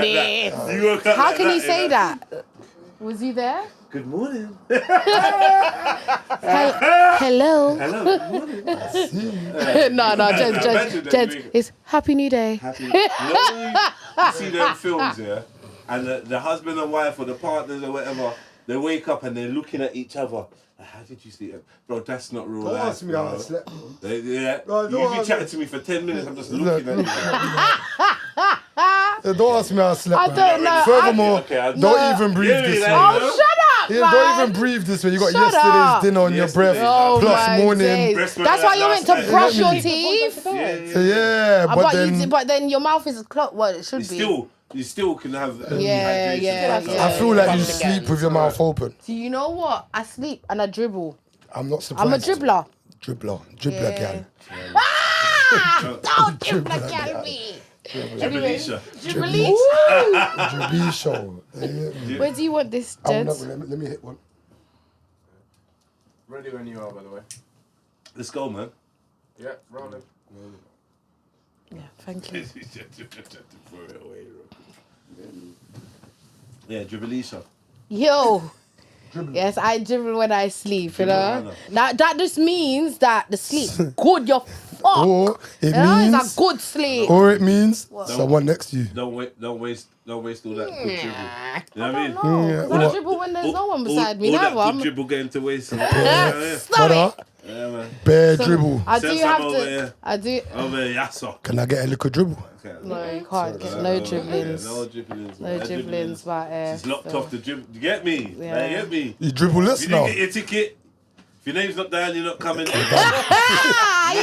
this. How can you say that? Was you there? Good morning. Hello. Hello, good morning. No, Jed, it's Happy New Day. Happy. You see them films, yeah? And the husband and wife or the partners or whatever, they wake up and they're looking at each other. How did you sleep? Bro, that's not real life. Don't ask me how I slept. You've been chatting to me for 10 minutes, I'm just looking at you. Don't ask me how I slept. I don't know. Furthermore, don't even breathe this way. Oh, shut up, man. Don't even breathe this way. You got Shut yesterday's up. dinner on your breath, Oh plus my morning. days. That's why you're meant to brush your teeth. Yeah, but then your mouth is clogged. Well, it should be. You still can have Yeah. I feel like you sleep with your mouth open. Do you know what? I sleep and I dribble. I'm not surprised. I'm a dribbler. Dribbler gal. Don't dribbler gal me. Dribbelisha. Where do you want this, Jed? Let me hit one. Ready when you are, by the way. Let's go, man. Yeah, rolling. Yeah, thank you. Yeah, Dribbelisha. Yo. Yes, I dribble when I sleep, you know. That just means that the sleep good, you're fucked. Or it means it's a good sleep. Or it means someone next to you. Don't waste all that good dribble. You know what I mean? I dribble when there's no one beside me. All that Never. good dribble getting to waste. Stop it. Yeah, man. Bare dribble. I do Send have some to. over here. I do. Over here, yasso. Can I get a little dribble? No, you can't get no dribblings. No dribblings. No dribblings, but She's locked off the dribble. You get me? Yeah. You get me? You dribbleless You now. didn't get your ticket. If your name's not down, you're not coming in. you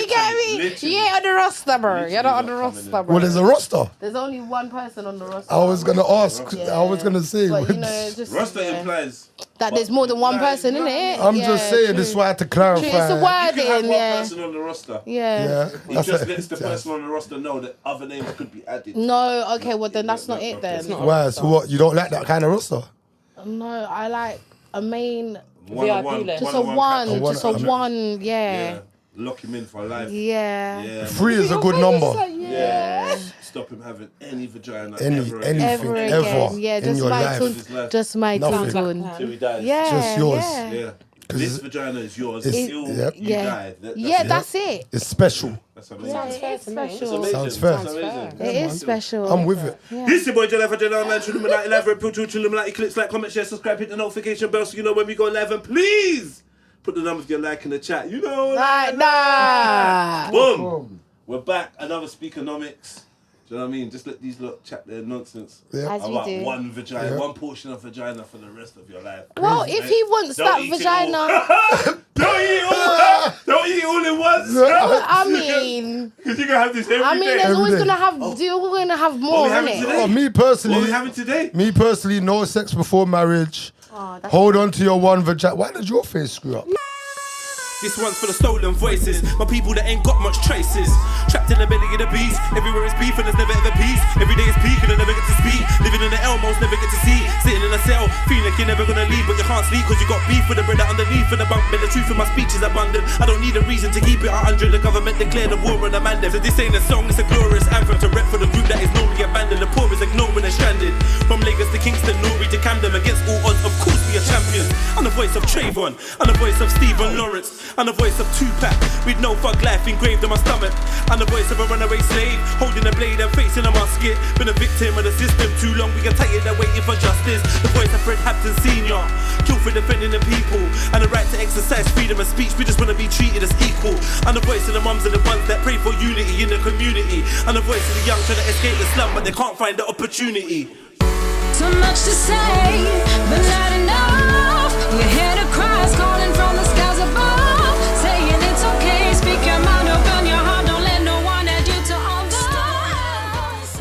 get me? Literally. You ain't on the roster, bro. You're not on the not roster, coming bro. Well, there's a roster. There's only one person on the roster. I was gonna ask. I was gonna say. But, you know, just, Roster implies that there's more than one person in it. I'm just saying. This is why I had to clarify. True, it's a you can have wording, one yeah. person on the roster. Yeah. It just lets the person on the roster know that other names could be added. No, okay, well then that's not it then. Why? So what? You don't like that kind of roster? No, I like a main, One-on-one, just a one, yeah. Lock him in for life. Yeah. 3 is a good number. Yeah. Stop him having any vagina Anything Ever ever again. Yeah, in just your my life. tun. Just my Nothing. tun. Till he dies. Yeah. Just yours. Yeah. This vagina is yours It's- till yep. you die. That's it. It's special. That's amazing. Yeah, it is special. Sounds fair. That's amazing. It is special. I'm with it. Yeah. This is your boy JEDIONLINE for JEDIONLINE. JEDIONLINE live. Appeal to JEDIONLINE. Click, like, comment, share, subscribe, hit the notification bell so you know when we go live. And please put the number of your like in the chat. You know. Nah. Boom. We're back. Another Speakenomix. Do you know what I mean? Just let these lot chat their nonsense Yeah. As we about do. one vagina, Yeah. one portion of vagina for the rest of your life. Well, if he wants Don't that eat it vagina, Don't eat all. Don't eat all in once. I mean, Because you're gonna have this every day. there's always day. gonna have. You're gonna have more, we having innit? today? Oh, me What personally. are we having today? Me personally, no sex before marriage. Oh, that's Hold on to your one vagina. Why did your face screw up? This one's for the stolen voices, my people that ain't got much traces. Trapped in the belly of the beast, everywhere is beef and there's never ever peace. Every day is peak and I never get to speak. Living in the Elmos, never get to see. Sitting in a cell, feeling like you're never gonna leave, but you can't sleep cause you got beef with the bread underneath in the bunk. But the truth in my speech is abundant. I don't need a reason to keep it 100. The government declared a war on the man. So this ain't a song, it's a glorious anthem to rep for the group that is normally abandoned. The poor is ignored when they're stranded. From Lagos to Kingston, Newry to Camden, against all odds, of course we are champions. I'm the voice of Trayvon, I'm the voice of Stephen Lawrence, I'm the voice of Tupac, with no fuck life engraved on my stomach. I'm the voice of a runaway slave, holding a blade and facing a musket. Been a victim of the system too long, we get tired of waiting for justice. The voice of Fred Hampton Sr., killed for defending the people, and the right to exercise freedom of speech. We just want to be treated as equal. I'm the voice of the mums and the ones that pray for unity in the community. I'm the voice of the young trying to escape the slum, but they can't find the opportunity. So much to say, but not enough. You hear the cries calling from the skies above, saying it's okay, speak your mind, open your heart, don't let no one add you to others.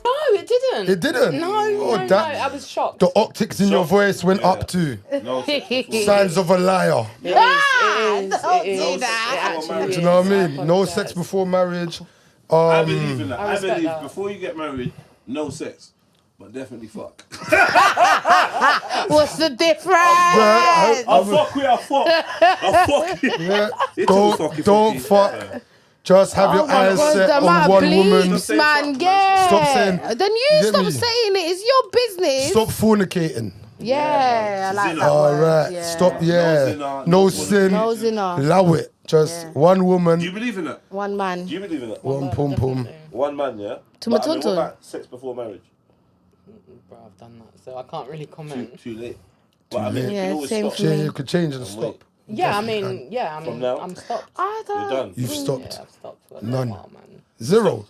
No, it didn't. It didn't? No, Oh, that- I was shocked. The optics in your voice went up to No sex before signs of a liar. It is, it don't is, do it is. that. It actually Do is. you know what I mean? I No apologise. sex before marriage. I believe in that. I respect believe that. before you get married, no sex, but definitely fuck. What's the difference? Yeah, I fuck with a fuck. I fuck. yeah. It's all fucking Don't fucking. fuck Just have your Oh my eyes God, set the on amount of one woman. bleeps, man. Yeah. Stop saying- Then you Get stop me? saying it. It's your business. Stop fornicating. Yeah, I like Zina. that All word. right. Yeah. Stop. No Yeah. zina, No no sin. No zina. Allow it. Just Yeah. one Do you woman. believe in that? One man. Do you believe in that? One pum pum. One man, yeah? To my But, I mean, what tonton. about sex before marriage? Bro, I've done that, so I can't really comment. Too late. But I mean, you Yeah, can always same stop. for me. Yeah, you could change and And stop. Yeah, Definitely From now? I'm stopped. I You're don't. done. You've Yeah, stopped. I've stopped for a None. long while, man. Zero.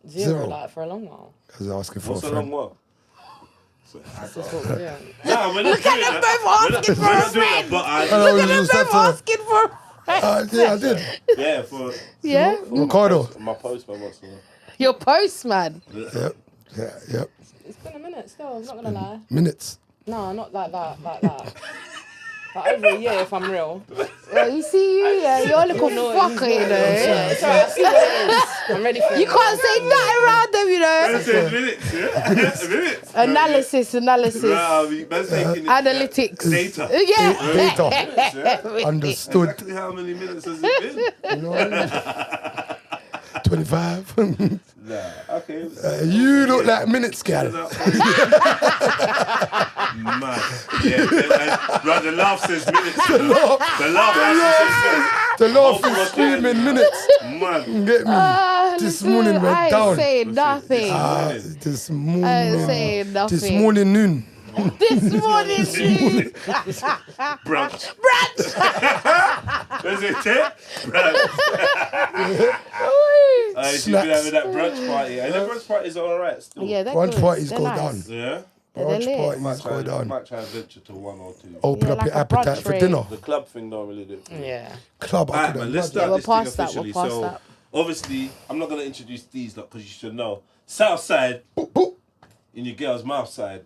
Zero, Zero. like for a long while. I was asking for a What's a long friend. while? That's just what we're doing. Nah, we're not doing that. Both asking for We're a not doing that, friend. but I Hello, Look you at just them said both to asking for. yeah, I did. yeah, for Yeah. Ricardo. my postman wants to know. Your postman. Yep. Yeah, yep. It's been a minute still, I'm not gonna lie. Minutes. No, not like that, like that. Like over a year if I'm real. Well, you see you, yeah, you're a little No, fucker, you know. Yeah, it's alright, I see what it is. I'm ready for it. You can't say nothing around them, you know. Man says minutes, yeah? Minutes. Analysis. Nah, man's taking it. Analytics. Data. Yeah. Data. Understood. Exactly how many minutes has it been? You know? 25. Nah, okay. You look like minutes, gal. Man. Yeah, right, the laugh says minutes. The laugh actually says The laugh Oh, is screaming minutes. man. Get me? This morning I went ain't down. saying nothing. This I ain't morning. saying nothing. This morning noon. This morning, dude. Brunch. Brunch. Is it it? Brunch. She's been having that brunch party. And the brunch parties are alright still. Yeah, they're Brunch good. parties They're go nice. down. Yeah? Brunch lit. parties go down. Might try and venture to one or two. Open Yeah, up like your a brunch appetite for rate. dinner. The club thing don't really do it. Yeah. Club, I Alright, couldn't man, let's imagine. start we're this thing past that, officially. we're past So, that. obviously, I'm not going to introduce these lot because you should know. Southside, Boop, boop. in your girl's mouth side,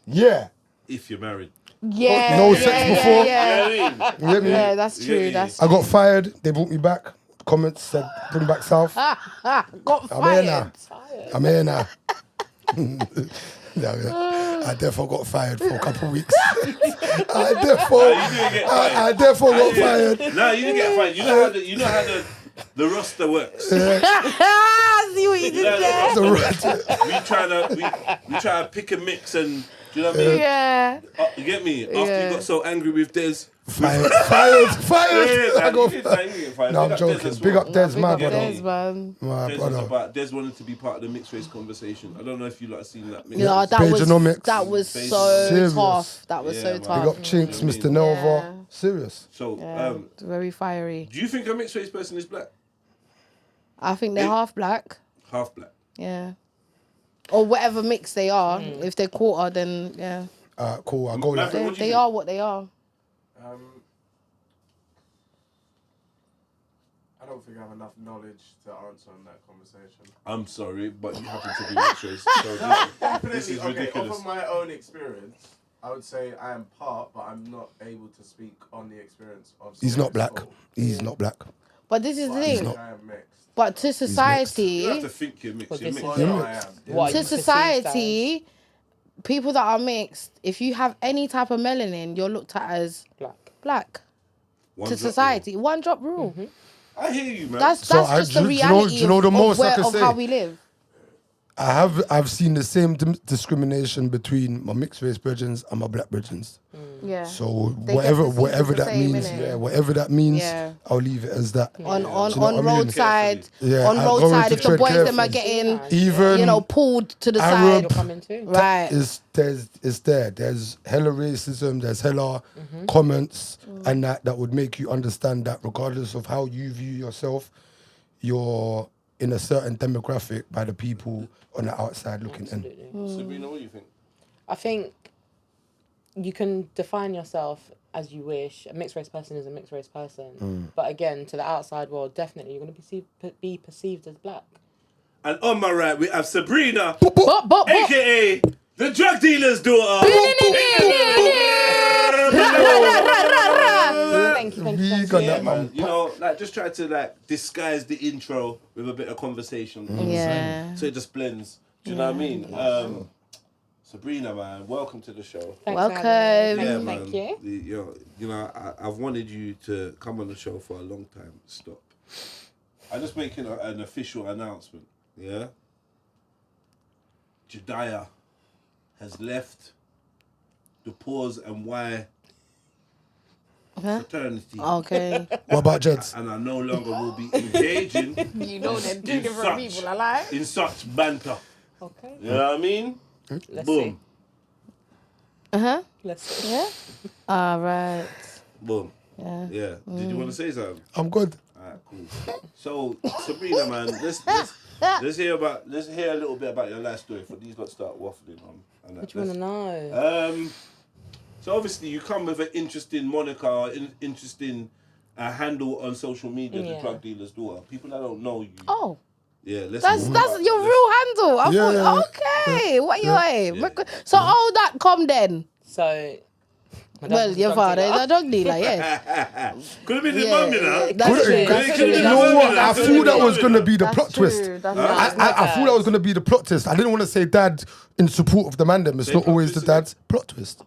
Yeah. if you're married. Yeah. No yeah, sex yeah, before? Yeah, You know what I mean? You get me? yeah, that's true. Yeah. That's I got fired. They brought me back. Comments said, bring back South. got I'm here now. fired. I'm here now. I therefore got fired for a couple of weeks. I therefore got fired. No, you didn't get fired. You know how the roster works. See what you did there? We try to pick a mix and do you know what I mean? Yeah. You get me? After Yeah. you got so angry with Des. Fired. I got fired. No, I'm joking. Big up Des, my Big up brother. Des, man. My Des was brother. about Des wanted to be part of the mixed race conversation. I don't know if you lot have seen that. Mixed No, race. Speakenomix. that was so Serious. tough. That was Yeah, so man. tough. Big up Chinks, Mr. Nelva. Yeah. Serious. So, Yeah, very fiery. do you think a mixed race person is black? I think they're half black. Half black. Yeah. Or whatever mix they are. If they're quarter, then yeah. Cool. I'll go like What do you They think? are what they are. I don't think I have enough knowledge to answer on that conversation. I'm sorry, but you happen to be mixed race. So this is Okay, ridiculous. off of my own experience, I would say I am part, but I'm not able to speak on the experience of. He's not someone black. else. He's not black. But this is the But I thing. think I am mixed. But to You have to society, think you're mixed. Well, You're this mixed. is- No, I am. What to you perceive society, people that are mixed, if you have any type of melanin, you're looked at as as black. black. One To drop society, one drop rule. rule. I hear you, man. That's So just do the you know- reality do you know the most I can of say? how we live. I've seen the same discrimination between my mixed race brethren and my black brethren. Yeah. So They whatever get perceived whatever as the that same, means, innit? yeah, whatever that means, Yeah. I'll leave it as that. on Do you know what I mean? roadside, Yeah, on I'm going roadside, to if the tread boys them are carefully. getting, Even pulled to the Arab- You're coming too. side, right? It's there. There's hella racism. There's hella comments and that would make you understand that regardless of how you view yourself, you're in a certain demographic by the people on the outside looking in. Absolutely. Sabrina, what do you think? I think you can define yourself as you wish. A mixed race person is a mixed race person. But again, to the outside world, definitely you're going to be perceived as black. And on my right, we have Sabrina, Bop, bop, bop. aka the drug dealer's daughter. Thank you. We got that, man. You know, like just try to like disguise the intro with a bit of conversation. Yeah. So it just blends. Do you know what I mean? Sabrina, man, welcome to the show. Thanks Welcome. for having Yeah, me. man. Thank you. You know, I've wanted you to come on the show for a long time. Stop. I'm just making an official announcement. Yeah. Jediah has left the Pause and Why fraternity. Okay. What about Jeds? And I no longer will be engaging You know they're two different people, alive. in such banter. Okay. You know what I mean? Let's Boom. see. Let's see. Yeah. All right. Boom. Yeah. Yeah. Did you want to say something? I'm good. Alright, cool. So Sabrina, man, let's hear a little bit about your life story for these lot start waffling on. And What do you want to know? So obviously you come with an interesting moniker, interesting handle on social media, the Yeah. drug dealer's daughter. People that don't know you. Oh. Yeah, let's. That's your real handle. I thought, okay, what you aim? So all that come then. So. my dad Well, was a your drug father is dealer. a drug dealer, yes. Could have been his Yeah, mum, you know. that's true. That's true. You know what? I thought that was going to be the That's plot true. twist. That's I thought that was going to be the plot twist. I didn't want to say dad in support of the man. Them. It's not always the dad's plot twist.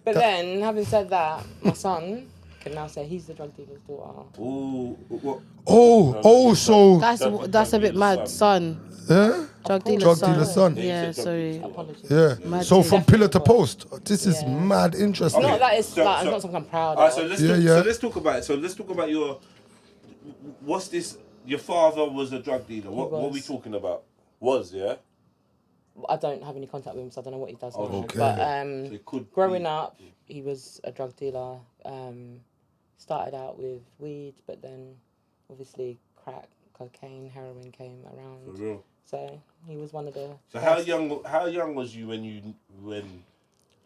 But then, having said that, my son can now say he's the drug dealer's daughter. Ooh, what? So That's a bit mad, son. yeah, Drug drug dealer's dealer's son. Yeah, sorry. Apologies. Yeah. Mad So thing. from pillar to post, this is Yeah. mad interesting. Not that it's So- like, so- not something I'm proud Alright, of. so let's Yeah, talk, yeah. so let's talk about it. So let's talk about your. What's this? Your father was a drug dealer. What are we was. talking about? Yeah. I don't have any contact with him, so I don't know what he does now. Okay. But So it could growing be- up, he was a drug dealer. Started out with weed, but then obviously crack, cocaine, heroin came For around. real. So he was one of the. So first. how young was you when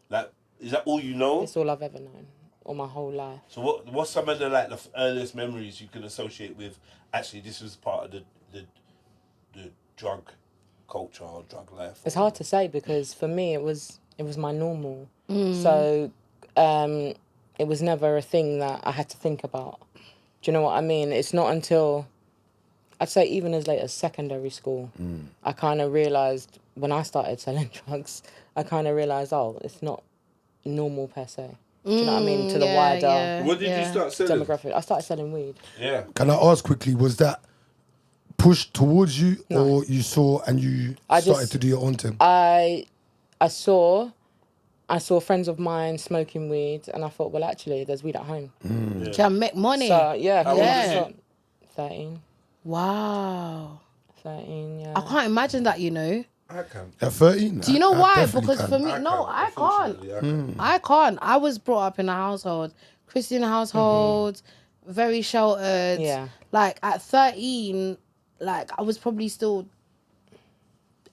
like is that all you know? It's all I've ever known, all my whole life. So what's some of the earliest memories you can associate with? Actually, this was part of the drug culture or drug life. It's hard to say because for me it was my normal. So it was never a thing that I had to think about. Do you know what I mean? It's not until I'd say even as late as secondary school, I kind of realised when I started selling drugs, I kind of realised, oh, it's not normal per se. Do you know what I mean? To the wider What did you start selling? demographic. I started selling weed. Yeah. Can I ask quickly, was that pushed towards you or you saw and you started to do your own thing? I saw friends of mine smoking weed, and I thought, well, actually, there's weed at home. Can make money. So yeah, How old was you? 13. Wow. 13, yeah. I can't imagine that, you know. I can. At 13? Do you know I why? definitely Because can. for me, no, I can't. Unfortunately, I can. I can't. I was brought up in a household, Christian household, very sheltered. Yeah. Like at 13, like I was probably still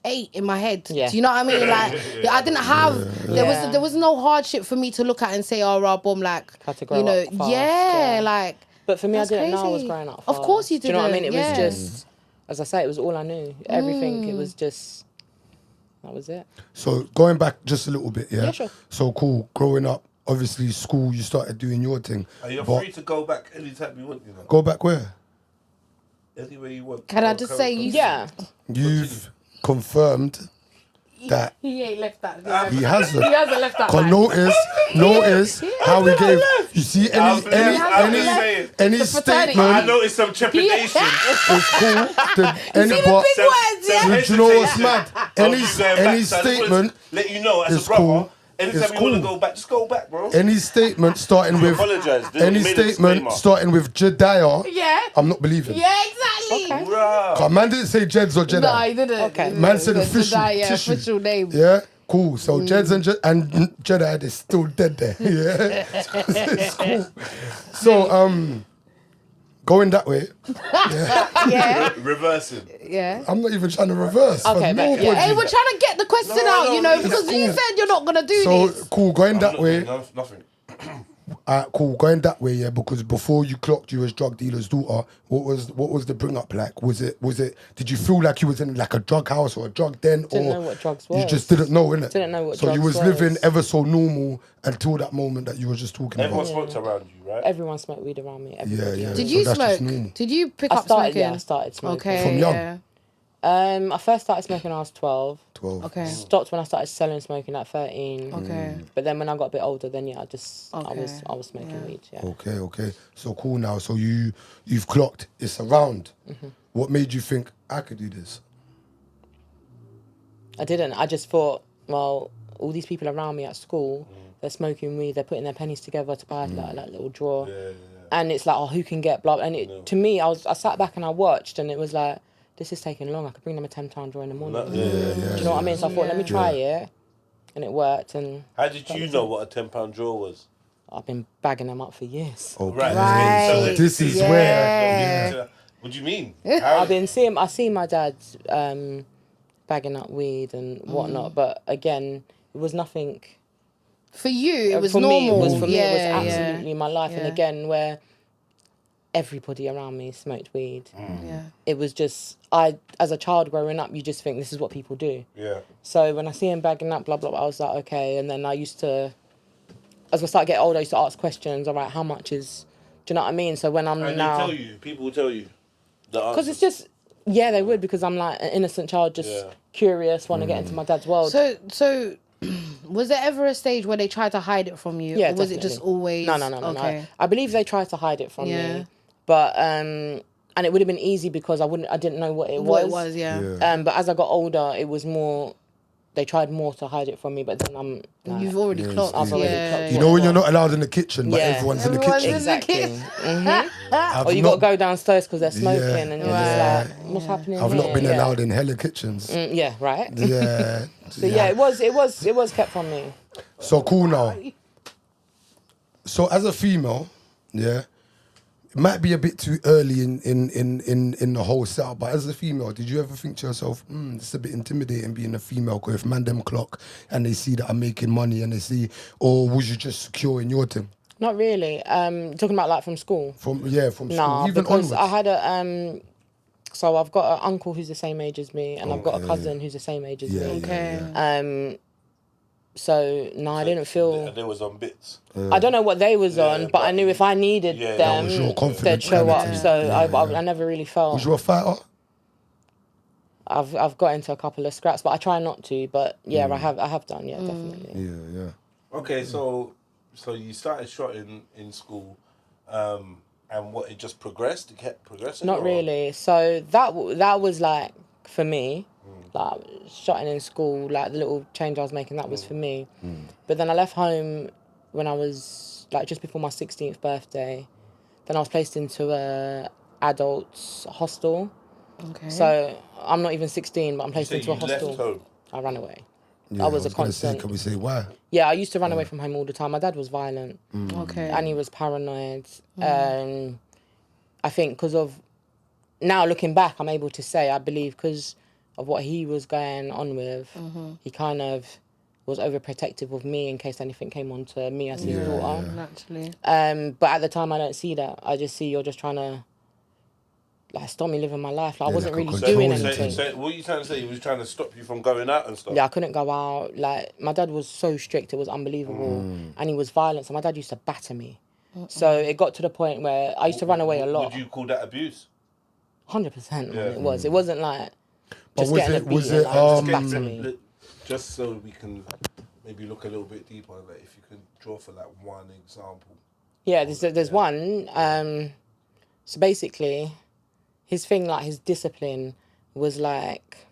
8 in my head. Yeah. Do you know what I mean? Like I didn't have Yeah. there was no hardship for me to look at and say, oh, boom, like Had to grow you know, up fast, yeah, yeah. like. But for me, That's I didn't know I was crazy. growing up Of fast. course you Do you know what I mean? It didn't, was yeah. just, as I say, it was all I knew. Everything, it was just, that was it. So going back just a little bit, yeah? Yeah, sure. So cool, growing up, obviously school, you started doing your thing. You're but free to go back anytime you want, you know. go back where? Anywhere you want. Can I just say you? Yeah. You've confirmed that He ain't left that. he hasn't. He hasn't left that. Cause line. notice how we gave. You see I'm just saying. any The fraternity. statement I noticed some trepidation. is cool. Any See the but big words, yeah? do you know what's mad? Any Keep going back. any So I just wanted to statement, let you know as is a brother. cool. Anytime It's you want to cool. go back, just go back, bro. any statement starting with Apologise. This any is made a statement disclaimer. starting with Jediah, Yeah. I'm not believing. Yeah, exactly. Okay. Bruh. Cause man didn't say Jeds or Jedi. No, he didn't. Okay. Man said official. Yeah, tissue. official name. Yeah, cool. So Jeds and Jedi, they're still dead there. Yeah, it's cool. So going that way, Yeah. Reversing. Yeah. I'm not even trying to reverse. Okay, for back- nobody. yeah. Hey, we're trying to get the question No, out, no, you know, it's because you cool. said you're not gonna do So this. cool, going that way. Nothing. Cool, going that way, yeah. Because before you clocked you as drug dealer's daughter, what was the bring up like? Was it? Did you feel like you was in like a drug house or a drug den, Didn't or know what drugs you was. just didn't know, innit? Didn't know what So you drugs was living was. ever so normal until that moment that you were just talking Everyone about. smoked around you, right? Everyone smoked weed around me. Everybody. Yeah. Did So you that's just smoke? normal. Did you pick I up started, smoking? yeah, I started smoking. Okay. From young? Yeah. I first started smoking when I was 12. 12. Okay. Stopped when I started selling smoking at 13. Okay. But then when I got a bit older, then yeah, I Okay. was smoking weed. Yeah. Okay. So cool now. So you've clocked. It's around. What made you think I could do this? I didn't. I just thought, well, all these people around me at school, they're smoking weed. They're putting their pennies together to buy like that little drawer. And it's like, oh, who can get blah? And to me, I sat back and I watched, and it was like, this is taking long. I could bring them a 10-pound drawer in the morning. Do you know what I mean? So I thought, let me try it, and it worked. And how did you know what a £10 drawer was? I've been bagging them up for years. Okay. Right. So this is where. What do you mean? I see my dad bagging up weed and whatnot, but again, it was nothing. For you, it was for normal. me, it was Yeah. absolutely my life. And again, where everybody around me smoked weed. Yeah. It was just, as a child growing up, you just think this is what people do. Yeah. So when I see him bagging up, blah, blah, blah, I was like, okay. And then I used to, as I started getting older, I used to ask questions. All right, how much is, do you know what I mean? So when I'm and now... people will tell you. Because it's just, yeah, they would, because I'm like an innocent child, just curious, want to get into my dad's world. So was there ever a stage where they tried to hide it from you? Yeah, or was it definitely. just always... No. Okay. I believe they tried to hide it from me. But, and it would have been easy because I didn't know what it was. What it was, yeah. But as I got older, it was more, they tried more to hide it from me, but then I'm... Like, You've already clocked. I've already clocked. You know when you're not allowed in the kitchen, but everyone's in the kitchen. Exactly. I've Or you got to go downstairs because they're smoking and you're just like, what's happening I've here? not been allowed in hella kitchens. Yeah, right? Yeah. So yeah, it was kept from me. So cool now. So as a female, yeah, it might be a bit too early in the whole setup, but as a female, did you ever think to yourself, it's a bit intimidating being a female, because if man them clock and they see that I'm making money and they see, or was you just secure in your thing? Not really. Talking about like from school? From school, No, even because onwards. I had a, so I've got an uncle who's the same age as me, and I've got a cousin who's the same age as me. Okay. So no, I didn't feel. They was on bits. I don't know what they was on, but I knew if I needed them, was your they'd confidence show kind of up. thing. So I never really felt. Was you a fighter? I've got into a couple of scraps, but I try not to. But yeah, I have done. Yeah, definitely. Yeah. Okay, so you started shotting in school, and what, it just progressed? It kept progressing? Not really. So that was like for me. Like shotting in school, like the little change I was making, that was for me. But then I left home when I was like just before my 16th birthday. Then I was placed into a adults hostel. Okay. So I'm not even 16, but I'm placed into a hostel. Left home? I ran away. Yeah, I was a constant. Can we say why? Yeah, I used to run away from home all the time. My dad was violent. Okay. And he was paranoid. I think because of, now looking back, I'm able to say, I believe because of what he was going on with, he kind of was overprotective of me in case anything came on to me as his daughter. Naturally. But at the time, I don't see that. I just see you're just trying to like stop me living my life. Like, I wasn't like really a doing control. anything. So what are you trying to say? He was trying to stop you from going out and stuff? Yeah, I couldn't go out. Like, my dad was so strict, it was unbelievable. And he was violent, so my dad used to batter me. So it got to the point where I used to run away a lot. Would you call that abuse? 100%, man, it was. It wasn't like just was getting it- a beating, was it, like, just batter me. Just so we can maybe look a little bit deeper, like if you can draw for like one example. Yeah, there's one. So basically, his thing, like his discipline, was like,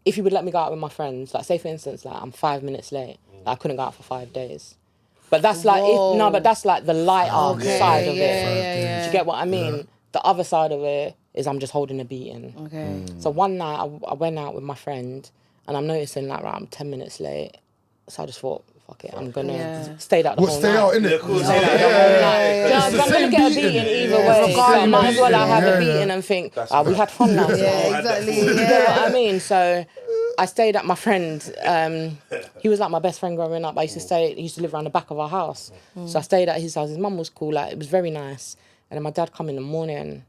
if he would let me go out with my friends, like say for instance, like I'm 5 minutes late, like, I couldn't go out for 5 days. But that's like, but that's like the lighter side of it. Do you get what I mean? Yeah. The other side of it is I'm just holding a beating. Okay. So one night I went out with my friend and I'm noticing like, right, I'm 10 minutes late. So I just thought, fuck it, I'm gonna stay out the whole stay night. out, innit? I'm gonna get a beating either way. So I might as well have a beating and think, we had fun last night. Yeah, exactly. You get what I mean? So I stayed at my friend. He was like my best friend growing up. He used to live around the back of our house. So I stayed at his house. His mum was cool. Like, it was very nice. And then my dad come in the morning,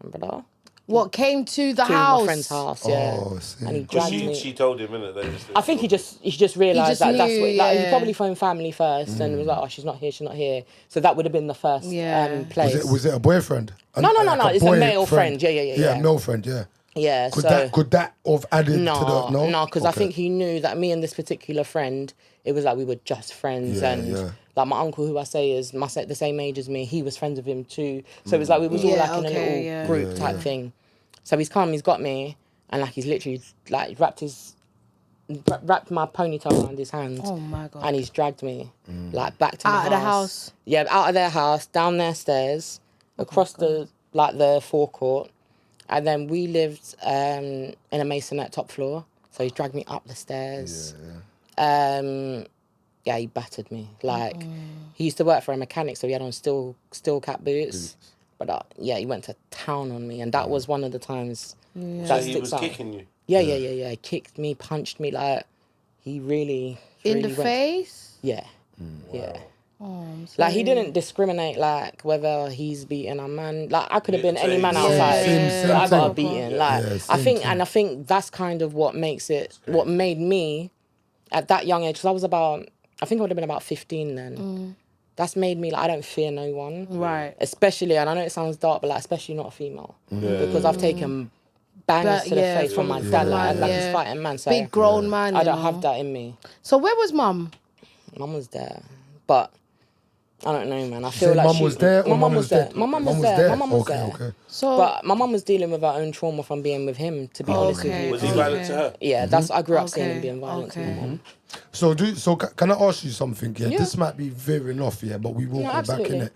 and brother. What, came to the to house? my friend's house, yeah. Oh, And he dragged me. She told him, innit? I think he just realised that that's knew, what, like, he probably phoned family first and was like, oh, she's not here. So that would have been the first place. Was it a boyfriend? No, it's a male friend. Yeah. Yeah, male friend, yeah. Yeah. Could so that have added to the no, because I Okay. think he knew that me and this particular friend, it was like we were just friends, Yeah, and yeah. like my uncle, who I say is the same age as me, he was friends with him too. So it was like we was all like in a little group type thing. So he's come, he's got me, and like he's literally like wrapped my ponytail around his hand. Oh my God. And he's dragged me like back to Out my of the house. Yeah, out of their house, down their stairs, across the forecourt. And then we lived in a masonette top floor. So he dragged me up the stairs. Yeah, he battered me. Like, he used to work for a mechanic, so he had on steel cap boots. But yeah, he went to town on me. And that was one of the times So that he sticks was out. kicking you. Yeah. He kicked me, punched me. Like, he really In the went- face? Yeah. Yeah. Oh, I'm Like, he sorry. didn't discriminate, like, whether he's beating a man. Like, I could have been Yeah, any man same- outside. same but I got a thing. beating. Like, Yeah, I same think, thing. that's kind of what makes it, what made me, at that young age, because I think I would have been about 15 then. That's made me, like, I don't fear no one. Right. Especially, and I know it sounds dark, but, like, especially not a female. Because I've taken bangers to the yeah, face from my from- dad, from- like yeah. he's fighting man. So Big grown man. I you don't know. have that in me. So where was mum? Mum was there, but I don't know, man. I Say feel like mum was there or My mum mum was was there. dead? My mum was Mum there. My mum was Okay, there. okay. So But my mum was dealing with her own trauma from being with him. To be honest with you, Was he violent to her? yeah, that's I grew up seeing him Okay, being violent to my okay. mum. So can I ask you something? Yeah, Yeah. this might be veering off, yeah, but we will No, go back in absolutely. it.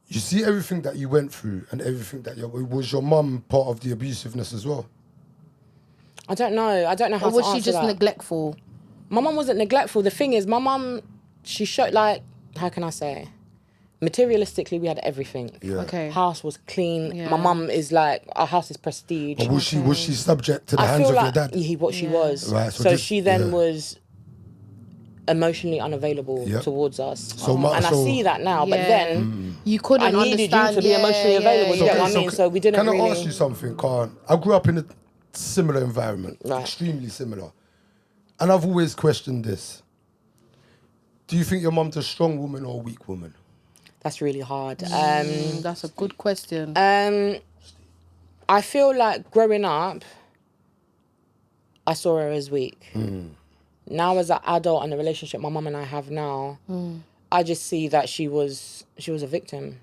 You see everything that you went through and everything that was your mum part of the abusiveness as well? I don't know. I don't know how or was to she answer just that. neglectful? My mum wasn't neglectful. The thing is, my mum, she showed, like, how can I say? Materialistically, we had everything. Yeah. Okay. House was clean. Yeah. My mum is like, our house is prestige. But was she subject to the I hands feel of like your dad? she was. Right, so so this- she then yeah. was emotionally unavailable Yep. towards us. So mu- and I so- see that now, but Yeah. then You couldn't I needed you understand. to be emotionally available. You get what I mean? So we didn't Can I really- ask you something, Khan? I grew up in a similar environment, Right. extremely similar. And I've always questioned this. Do you think your mum's a strong woman or a weak woman? That's really hard. That's a good question. I feel like growing up, I saw her as weak. Now as an adult and the relationship my mum and I have now, I just see that she was a victim.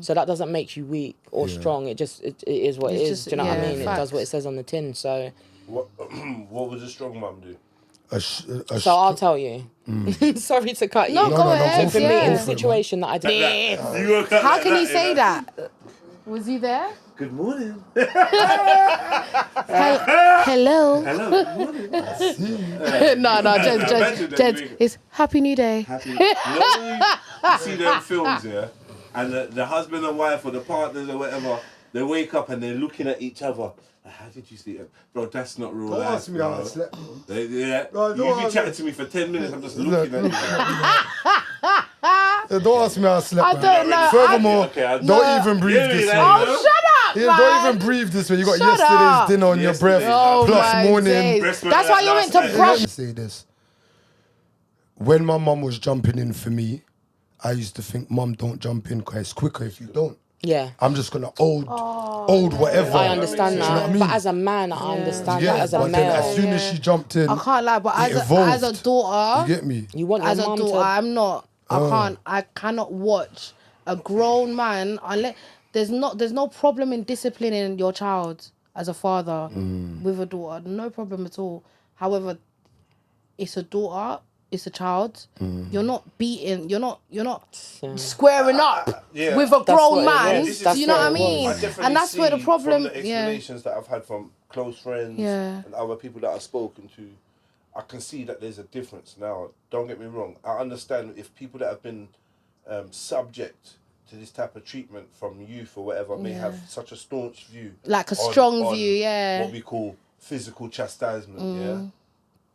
So that doesn't make you weak or strong. It just it is what It's it is. just- Do you know what I yeah, mean? It does what it says on the tin. So What would a strong mum do? so I'll tell you. Sorry to cut you. No, go ahead. go For me, in Yeah. the situation that I did. How can you say that? Was he there? Good morning. Hello. Hello. Good morning. no, Imagine Jed. that being- It's Happy New Day. Happy. You see them films, yeah, and the husband and wife or the partners or whatever, they wake up and they're looking at each other. How did you sleep, bro? That's not real Don't life. ask me how I bro. slept. Yeah, No, don't you be ask chatting me. to me for 10 minutes. I'm just looking at you. Don't ask me how I slept. I man. don't know. Furthermore, Okay, I- don't even breathe Yeah, this yeah, way. yeah. Oh, shut up, Yeah, man. don't even breathe this way. You got Shut yesterday's up. dinner on your breath, Yesterday's Oh plus my morning. days. Breastfed That's why that you went last to night. Let brush. me say this. When my mum was jumping in for me, I used to think, Mum, don't jump in because it's quicker if you don't. Yeah. I'm just going to hold whatever. I understand Do that. you know what I mean? But as a man, I understand Yeah, that as a but then male. as soon as she jumped in, I can't lie, but it as a evolved. daughter, you get me? You want as your a mum daughter, to... I'm not. I cannot watch a grown man unless there's no problem in disciplining your child as a father with a daughter. No problem at all. However, it's a daughter. It's a child. You're not beating. You're not squaring up Yeah. with a what grown it man. was. Do That's you know what what I it was. mean? I definitely And that's where the see problem. From the Yeah. explanations that I've had from close friends Yeah. and other people that I've spoken to, I can see that there's a difference now. Don't get me wrong. I understand if people that have been subject to this type of treatment from youth or whatever may have such a staunch view. Like a on- strong on view, yeah. What we call physical chastisement, yeah.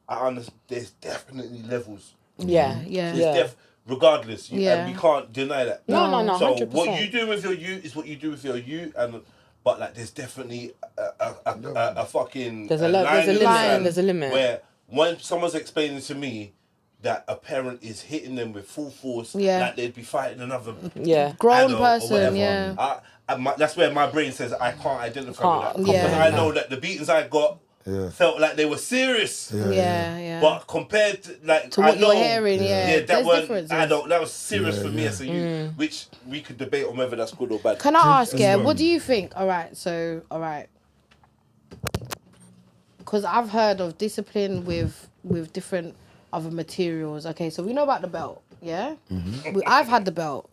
I understand. There's definitely levels. Yeah. Yeah. There's regardless, and we can't deny that. No, So 100%. what you do with your you is what you do with your you, but like there's definitely a fucking There's a line there's a in the limit. sand There's a limit. where when someone's explaining to me that a parent is hitting them with full force, Yeah. like they'd be fighting another Yeah. Grown adult or person, whatever, yeah. And that's where my brain says I can't identify with that. Yeah. Because I know that the beatings I got felt like they were serious. Yeah. But compared to To what you're hearing, that that was differences. that was serious for me as a youth, which we could debate on whether that's good or bad. Can I ask, what do you think? All right. Because I've heard of discipline with different other materials. Okay, so we know about the belt, yeah? I've had the belt.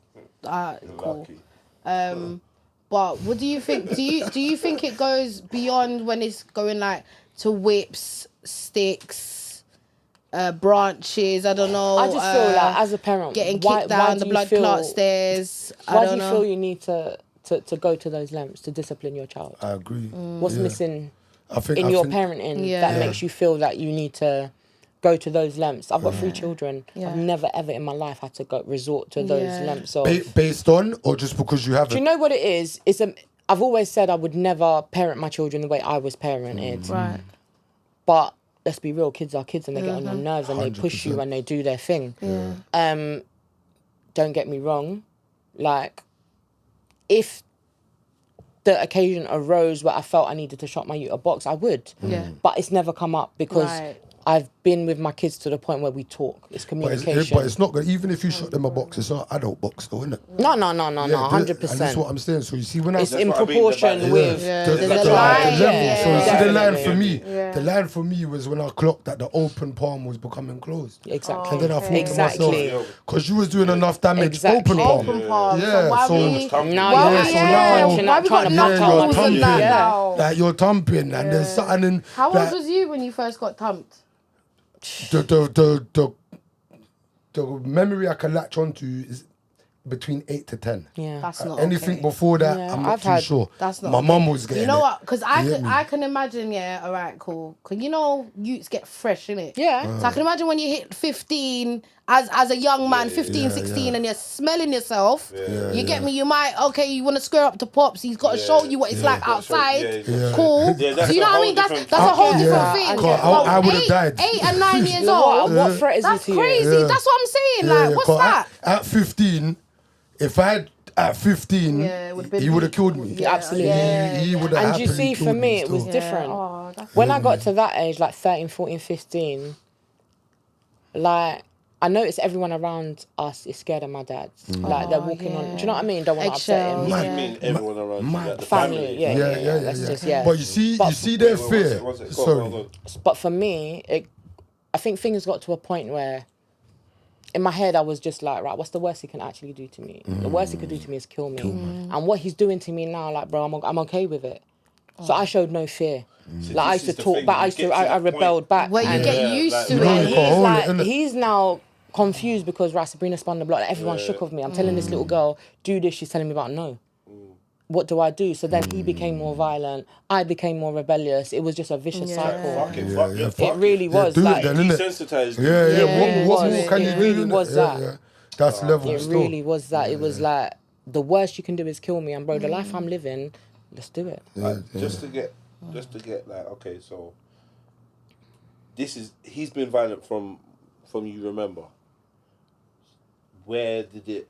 Cool. But what do you think? Do you think it goes beyond when it's going like to whips, sticks, branches? I don't know. I just feel like as a parent, getting kicked down the blood clot stairs. Why do you feel you need to go to those lengths to discipline your child? I agree. What's missing I think your parenting that makes you feel that you need to go to those lengths? I've got 3 children. I've never ever in my life had to resort to those lengths of based on or just because you haven't. Do you know what it is? I've always said I would never parent my children the way I was parented. Right. But let's be real, kids are kids and they get on your nerves and they push you and they do their thing. Don't get me wrong. Like, if the occasion arose where I felt I needed to shut my youth a box, I would. Yeah. But it's never come up because I've been with my kids to the point where we talk. It's communication. But it's not good. Even if you shut them a box, it's not an adult box though, isn't it? No, 100%. And that's what I'm saying. So you see when It's in proportion with There's the a line. line. So Yeah. you see the line for me. Yeah. The line for me was when I clocked that the open palm was becoming closed. Exactly. And then I thought to Exactly. myself, because you was doing enough damage, Exactly. open palm. So why so we? No, Why you're we? now- Why we got trying to knuckles thumping. and that now? like you're thumping and there's something in How old like, was you when you first got thumped? the memory I can latch onto is between 8 to 10. Yeah. That's not Anything okay. before that, Yeah, I'm not I've too had- sure. That's not My okay. mum was getting You know it. what? Because You get me? I can imagine, all right, cool. Because you know, youths get fresh, innit? Yeah. So I can imagine when you hit 15, as a young man, 15, 16, and you're smelling yourself, you get me? You might, you want to square up to Pops. He's got to show you what it's like outside. Cool. Yeah, that's So you know a what I whole mean? That's different- a whole different Yeah. thing. God, I would have died. 8 and 9 years What, old. what threat is That's he to you? crazy. Yeah. That's what I'm saying. Like, what's 'cause that? At 15, if I had at 15, Yeah, it would've been he would have deep. killed me. Yeah, Absolutely. He would have And you see, for me, it was different. Oh, that's When I got to that age, like 13, 14, 15, like, I noticed everyone around us is scared of my dad. Like, they're walking on, do you know what I mean? Don't want to upset him. Eggshells. What do you mean everyone around you? Like the Family, yeah. That's just, yeah. But you see their fear. Go on, Sorry. go on. But for me, I think things got to a point where, in my head, I was just like, right, what's the worst he can actually do to me? The worst he could do to me is kill me. And what he's doing to me now, like, bro, I'm okay with it. So I showed no fear. Like, I used to is the talk thing, back, I you get to that rebelled back. where you and get used to you know, it. you can't hold it, like, innit? he's now confused because, right, Sabrina spun the block. Like, everyone's shook of me. I'm telling this little girl, do this. She's telling me about no. What do I do? So then he became more violent. I became more rebellious. It was just a vicious cycle. It really was. do it Like, then, innit? Desensitized. Yeah. What was. more can you It do? really innit? was that. Yeah. That's level it still. really was that. It was like, the worst you can do is kill me. And bro, the life I'm living, let's do it. Just to get like, okay, so he's been violent from you remember. Where did it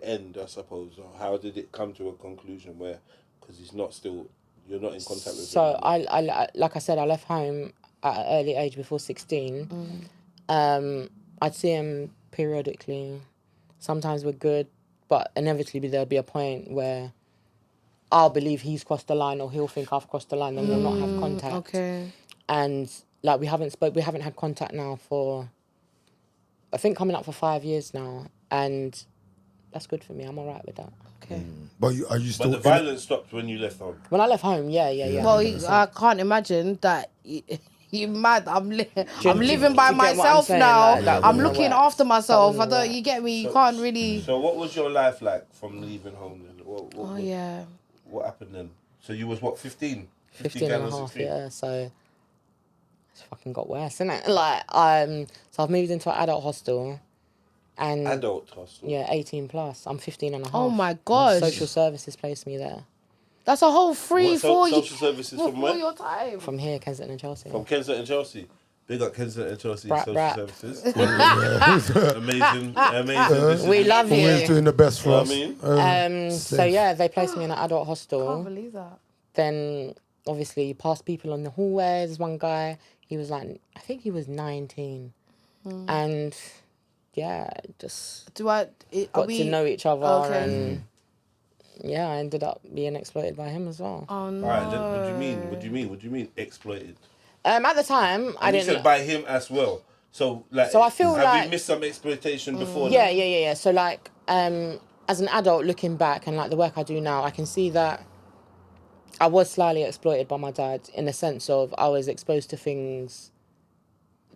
end, I suppose, or how did it come to a conclusion where, because you're not in contact with him? So I like I said, I left home at an early age before 16. I'd see him periodically. Sometimes we're good, but inevitably there'll be a point where I'll believe he's crossed the line or he'll think I've crossed the line and we'll not have contact. Okay. And like we haven't had contact now for, I think, coming up for 5 years now, and that's good for me. I'm all right with that. Okay. But are you still? But the violence stopped when you left home. When I left home, yeah. Well, I can't imagine that. You mad? I'm living by do you get what I'm myself saying? now. Like, that I'm wouldn't looking work. after myself. That I don't. wouldn't You get me? You can't really. So what was your life like from leaving home then? Oh yeah. What happened then? So you was what, 15? 15 and a half, 16? yeah. So it's fucking got worse, isn't it? Like, so I've moved into an adult hostel. And Adult hostel? yeah, 18 plus. I'm 15 and a half. Oh my gosh. Social services placed me there. That's a whole 3-4 years. Social services from where? your time. From here, Kensington and Chelsea. From Kensington and Chelsea. Big up Kensington and Chelsea Rap, Social rap. Services. amazing. We love you. Always doing the best for You know us. what I mean? So safe. yeah, they placed me in an adult hostel. Can't believe that. Then obviously you pass people on the hallway. There's one guy, he was like, I think he was 19. And yeah, just got to know each other. Okay. And yeah, I ended up being exploited by him as well. Oh no. Alright, then what do you mean exploited? At the time, I And you didn't. said by him as well. So like, So I feel have like- we missed some exploitation before? Yeah. So like, as an adult looking back and like the work I do now, I can see that I was slightly exploited by my dad in the sense of I was exposed to things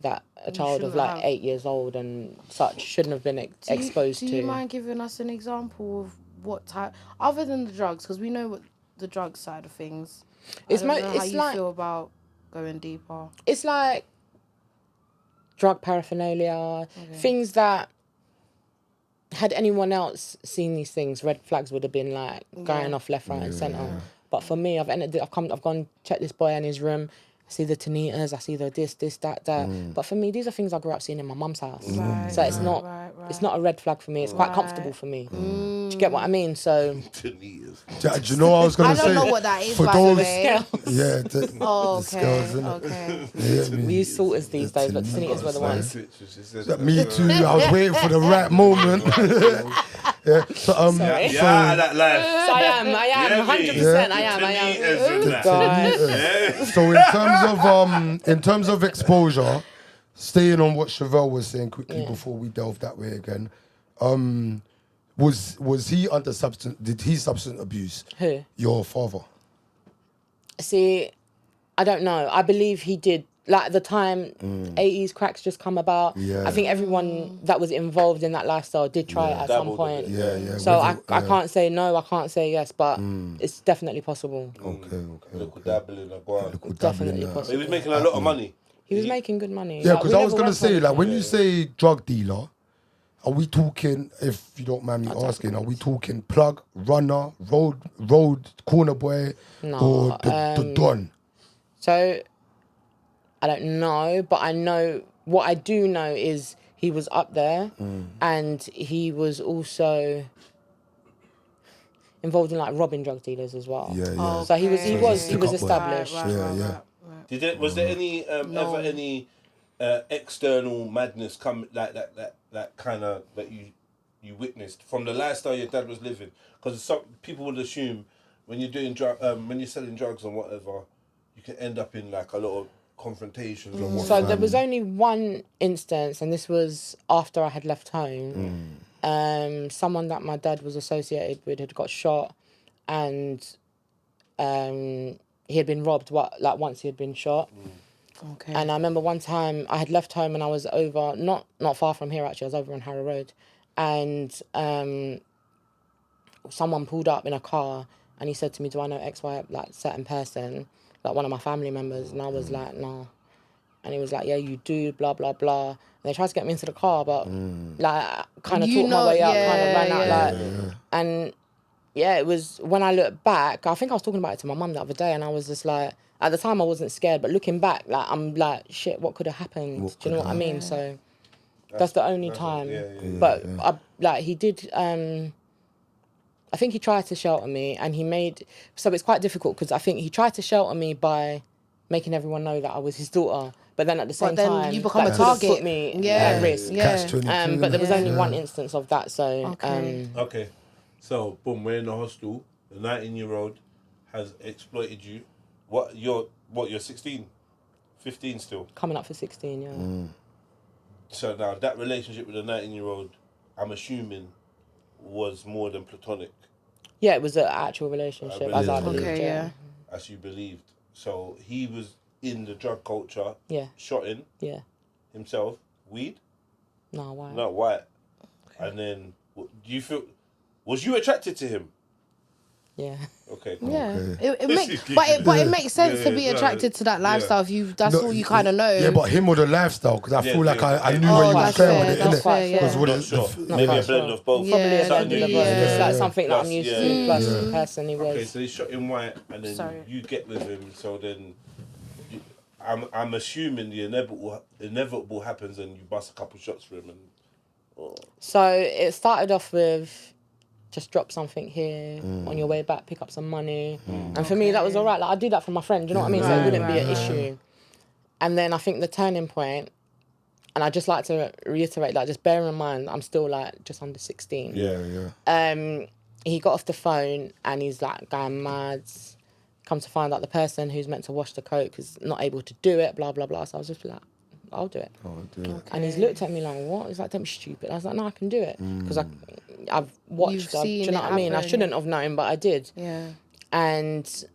that a child of shouldn't like have. 8 years old and such shouldn't have been exposed Do to. you mind giving us an example of what type, other than the drugs, because we know what the drug side of things. It's I don't know how it's you like feel about going deeper. it's like drug paraphernalia, things that had anyone else seen these things, red flags would have been like going off left, right, and centre. But for me, I've gone check this boy in his room. I see the tanitas, I see the this, that. But for me, these are things I grew up seeing in my mum's house. Right, So it's not right. it's not a red flag for me. It's quite comfortable for me. Do you get what I mean? So Do you know what I was going I to say? don't know what that is, For by those, the way. yeah, Oh, the scales, okay, innit? okay. Yeah, we use salters these days, but tanitas were the ones. Me too. I was waiting for the right moment. Yeah. So Sorry. Yeah, that life. So I am, 100%. I am. God. So in terms of exposure, staying on what Chevelle was saying quickly before we delve that way again, was he under substance? Did he substance abuse? Who? Your father. See, I don't know. I believe he did. Like at the time, 80s cracks just come about. Yeah. I think everyone that was involved in that lifestyle did try it at some Dabbled point. in it. Yeah. So I Whether- can't say no, I can't say yes, but it's definitely possible. Okay. Little dabbling, go on. Little Definitely dabbling, possible. He was making a lot of money. He was making good money. Yeah, Like, because we I was never gonna worked say, on like, it. when you say drug dealer, are we talking? If you don't mind me asking, are we talking plug, runner, road corner boy, No, or the don? So I don't know, but I know what I do know is he was up there, and he was also involved in like robbing drug dealers as well. Yeah. So he was Stick up boy. established. Yeah. Was there any ever any external madness come like that kind of that you witnessed from the lifestyle your dad was living? Because some people would assume when you're doing when you're selling drugs and whatever, you can end up in like a lot of confrontations and whatnot. So there was only one instance, and this was after I had left home. Someone that my dad was associated with had got shot, and he had been robbed. Once he had been shot. Okay. And I remember one time I had left home and I was over not far from here actually. I was over on Harrow Road, and someone pulled up in a car and he said to me, "Do I know XY like certain person?" Like one of my family members, and I was like, no. And he was like, yeah, you do, blah, blah, blah. And they tried to get me into the car, but like I kind of talked my way up, kind of ran out. And yeah, it was, when I look back, I think I was talking about it to my mum the other day, and I was just like, at the time I wasn't scared, but looking back, like I'm like, shit, what could have happened? Do you know what I mean? So that's the only time. But he did, I think he tried to shelter me, and so it's quite difficult because I think he tried to shelter me by making everyone know that I was his daughter, but then at the same time, you become a that could have target. put me at risk. Catch 22. But there was only one instance of that, so Okay, so boom, we're in the hostel. The 19-year-old has exploited you. You're 16, 15 still. coming up for 16, yeah. So now that relationship with the 19-year-old, I'm assuming, was more than platonic, Yeah, it was an actual relationship, as I believed. Okay, yeah. as you believed. So he was in the drug culture, Yeah, shotting yeah. himself, weed, No, why? not white. And then, do you feel? Was you attracted to him? Yeah. Okay. Cool. Yeah, Okay. it makes, but it makes sense to be attracted to that lifestyle if that's all you kind of know. Yeah, but him or the lifestyle, because I feel like I knew Oh, where you were that's going fair, with it, that's innit? fair, yeah. 'Cause what Not it- sure. the- Maybe a quite blend sure. of both. Yeah, Probably a Something blend of you- both. It's like yeah. something that I'm used to, plus the person he was. Okay, so he shot him white, and then Sorry. you get with him. So then, I'm assuming the inevitable happens and you bust a couple shots for him and. So it started off with just drop something here on your way back, pick up some money, and for me that was all right. Like I do that for my friend. Do you know what I mean? So it wouldn't be an issue. And then I think the turning point, and I just like to reiterate, like just bear in mind, I'm still like just under 16. Yeah. He got off the phone and he's like going mad. Come to find out the person who's meant to wash the coke is not able to do it, blah, blah, blah. So I was just like, I'll do it. And he's looked at me like, what? He's like, don't be stupid. I was like, no, I can do it. Because I've watched, do you know what I mean? I shouldn't have known, but I did. Yeah. And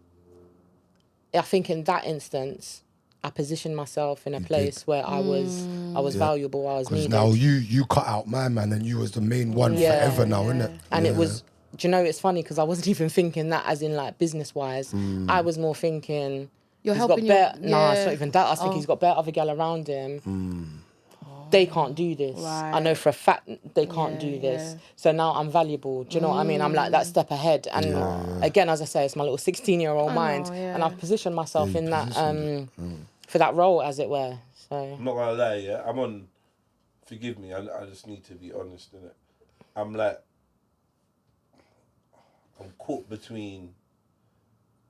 I think in that instance, I positioned myself in a place where I was valuable, I was needed. Now you cut out my man and you was the main one forever now, innit? And it was, do you know, it's funny because I wasn't even thinking that as in like business-wise. I was more thinking... You're he's helping got Nah, it's not even that. I was thinking he's got better other gal around him. They can't do this. Right. I know for a fact they can't do this. So now I'm valuable. Do you know what I mean? I'm like that step ahead. And again, as I say, it's my little 16-year-old mind. And I've positioned myself in that, for that role, as it were. So I'm not gonna lie, yeah. I'm on. Forgive me. I just need to be honest, innit? I'm caught between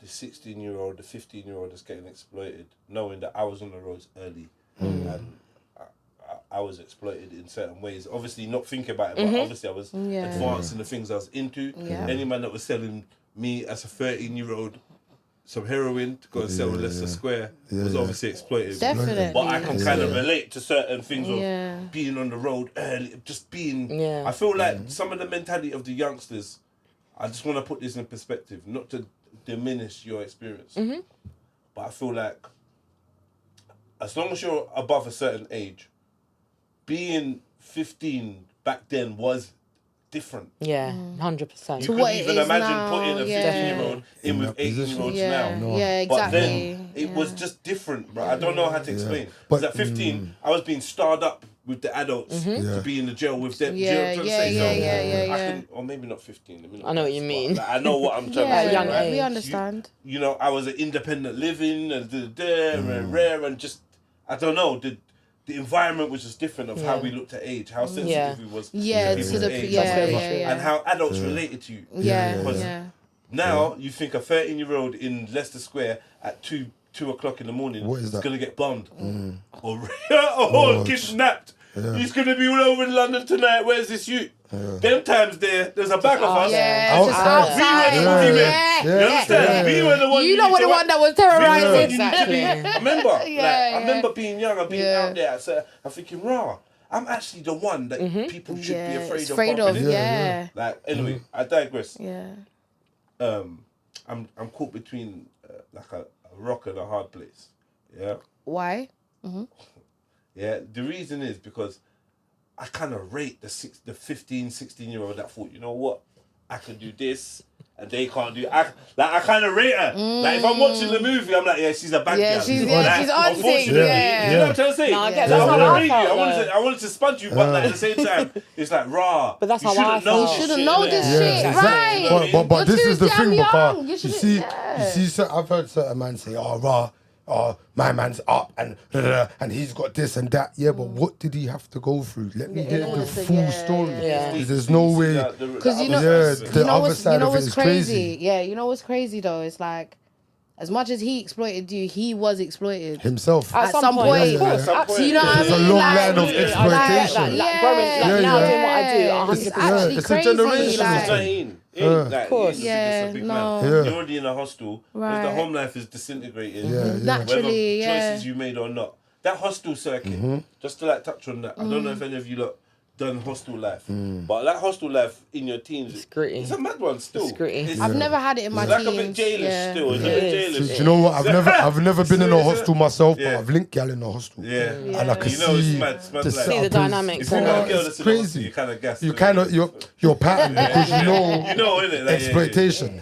the 16-year-old, the 15-year-old that's getting exploited, knowing that I was on the roads early and I was exploited in certain ways. Obviously, not thinking about it, but obviously I was advanced in the things I was into. Any man that was selling me as a 13-year-old some heroin to go and sell Leicester Square was obviously exploited. Definitely. But I can kind of relate to certain things of being on the road early, just being... I feel like some of the mentality of the youngsters, I just want to put this in perspective, not to diminish your experience. But I feel like as long as you're above a certain age, being 15 back then was different. 100%. You couldn't even imagine putting a 15-year-old in with 18-year-olds now. Yeah, exactly. But then it was just different, bro. I don't know how to explain. Because at 15, I was being starred up with the adults to be in the jail with them. Or maybe not 15. I know what you mean. Like, I know what I'm trying to say. young Right? age. We understand. You know, I was an independent living and rare and just, I don't know, the environment was just different of how we looked at age, how sensitive we was to people's age, and how adults related to you. Now you think a 13-year-old in Leicester Square at 2 o'clock in the morning is going to get bombed or kidnapped. He's going to be all over in London tonight. Where's this youth? Them times there's a bag of us. Outside. We were the boogeymen. You understand? We were the one. You know what the one that was terrorizing. I remember. I remember being young and being out there. So I'm thinking, rah, I'm actually the one that people should be afraid of. Like, anyway, I digress. I'm caught between like a rock and a hard place. Yeah. Why? Yeah. The reason is because I kind of rate the 15, 16-year-old that thought, you know what, I can do this and they can't do. I kind of rate her. Like if I'm watching the movie, I'm like, yeah, she's a bad girl. She's like, on thing. You know what I'm trying to say? No, I get Like, that's I how want to I read you. felt, I wanted to sponge you, but like, at the same time, it's like rah. But that's you how I shouldn't know felt. You shouldn't know this shit, right? But this is the You're thing, too because young. you see, I've heard certain man say, oh, rah, my man's up and he's got this and that. Yeah, but what did he have to go through? Let me hear the full story. There's no way. Because you know, the other side of it is crazy. Yeah, you know what's crazy though? It's like, as much as he exploited you, he was exploited Himself. at some point. Of course, So you know what I There's mean? a long Like, line of exploitation. Now doing what I do, 100%. It's actually It's a crazy. generation Like, thing. Of course. You're already in a hostel. Right. The home life is disintegrating. Naturally, whether choices you made or not. That hostel circuit, just to like touch on that. I don't know if any of you lot done hostel life, but that hostel life in your teens, It's gritty. it's a mad one still. It's gritty. I've never had it in my It's teens. like a bit jailish still. It's a It bit is. jailish. Do you know what? I've never been in a hostel myself, but Yeah. I've linked gal in a hostel. Yeah. And I can You know, it's see mad. It's mad the like- setup See the is- dynamics. If you got a girl It's that's in a hostel, crazy. you kind of gas. You kind of you're patterned because you know You know, innit? Like, exploitation.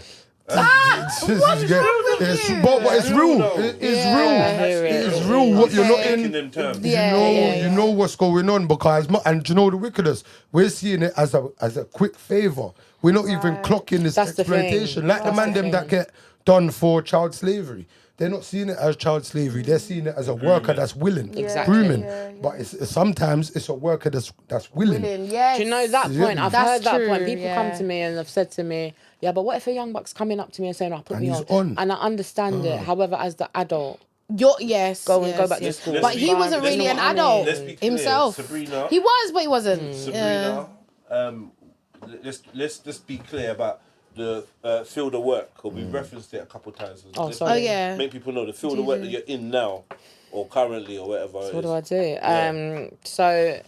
What's wrong with you? But it's real. It's real. It's real. What you're not in in. them terms. You know what's going on because and you know the wickedness. We're seeing it as a quick favor. We're not even clocking this That's the thing. exploitation. Like the That's man the them that thing. get done for child slavery. they're not seeing it as child slavery. They're seeing it as a worker that's willing, Exactly. grooming. Yeah. But sometimes it's a worker that's willing. Yes. Do you know that Yeah. point? I've That's heard that point. true, People yeah. come to me and have said to me, yeah, but what if a young buck's coming up to me and saying, "Oh, put And me he's on. on. And I understand it. However, as the adult, Go go back to school. But he wasn't Let's really be- an adult Let's be clear, himself. Sabrina. He was, but he wasn't. Sabrina, let's just be clear about the field of work, because we've referenced it a couple of times. Oh, Let's sorry. Oh yeah. Make people know the field of work that you're in now, or currently, or whatever. So what do I do? So